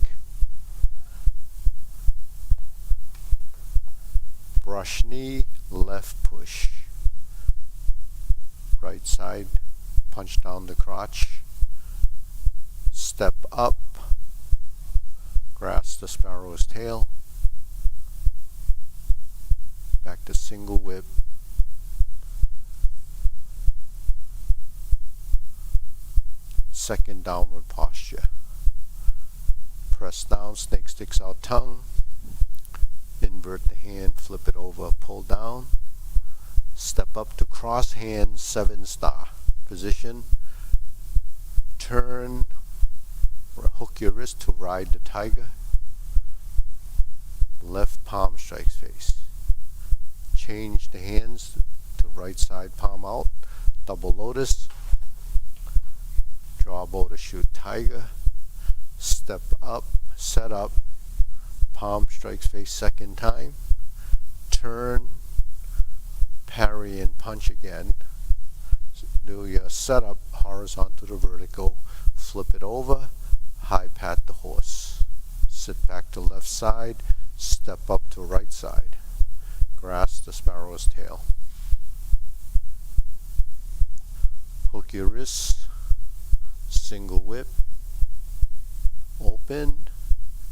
Brush knee, left push. Right side, punch down the crotch. Step up, grasp the sparrow's tail. Back to single whip. second downward posture. Press down, snake sticks out tongue. Invert the hand, flip it over, pull down. Step up to cross hands, 7-star position. Turn or hook your wrist to ride the tiger. Left palm strikes face. Change the hands to right side palm out. Double lotus. Draw bow to shoot tiger. Step up, set up. Palm strikes face second time. Turn, parry and punch again. Do your setup horizontal to vertical. Flip it over. High pat the horse. Sit back to left side. Step up to right side. Grasp the sparrow's tail. Hook your wrists. Single whip. Open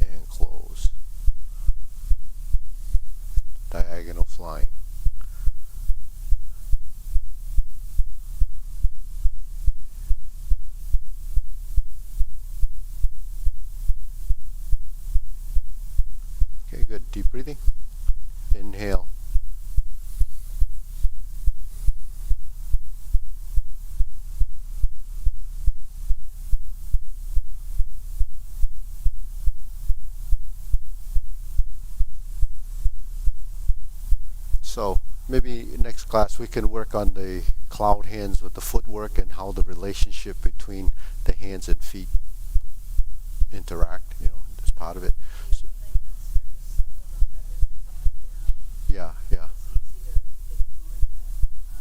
and close. Diagonal flying. Okay, good. Deep breathing. Inhale. So maybe next class we can work on the cloud hands with the footwork and how the relationship between the hands and feet interact, as part of it. Yeah.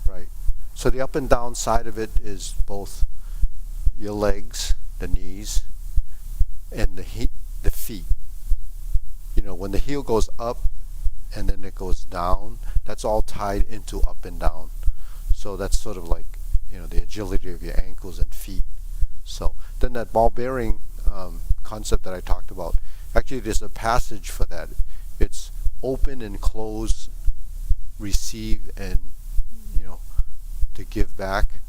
Right. So the up and down side of it is both your legs, the knees, and the feet. When the heel goes up and then it goes down, that's all tied into up and down. So that's sort of like, the agility of your ankles and feet. So then that ball bearing concept that I talked about, actually there's a passage for that. It's open and close, receive and, to give back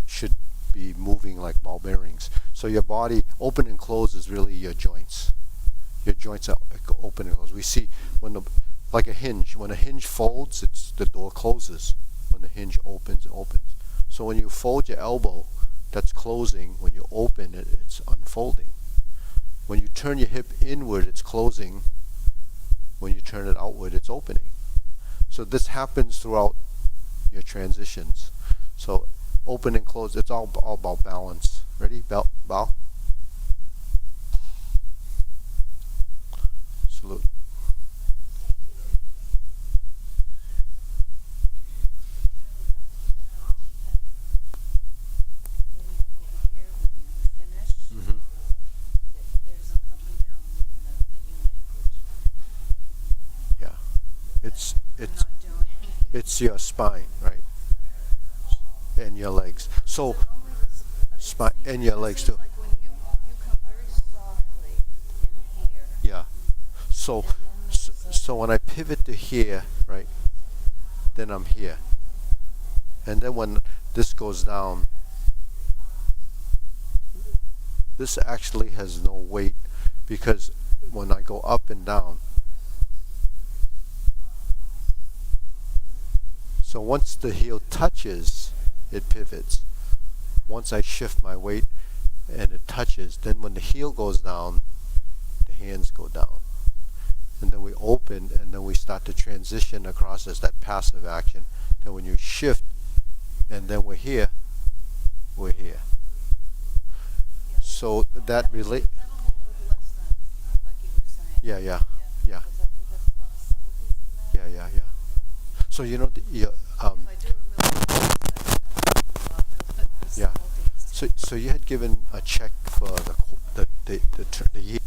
should be moving like ball bearings. So your body, open and close is really your joints. Your joints are open and close. We see like a hinge. When a hinge folds, the door closes. When the hinge opens, it opens. So when you fold your elbow, that's closing. When you open it, it's unfolding. When you turn your hip inward, it's closing. When you turn it outward, it's opening. So this happens throughout your transitions. So open and close, it's all about balance. Ready? Bow. Salute. It's your spine, right? And your legs. So spine and your legs too. Like when you come very softly in here. Yeah. So when I pivot to here, right? Then I'm here. And then when this goes down, this actually has no weight because when I go up and down, so once the heel touches, it pivots. Once I shift my weight and it touches, then when the heel goes down, the hands go down. And then we open and then we start to transition across as that passive action. Then when you shift and then we're here, we're here. So that relate. Yeah. Because I think there's a lot of subtleties in that. Yeah. So If I do it really fast, yeah. So you had given a check for the year.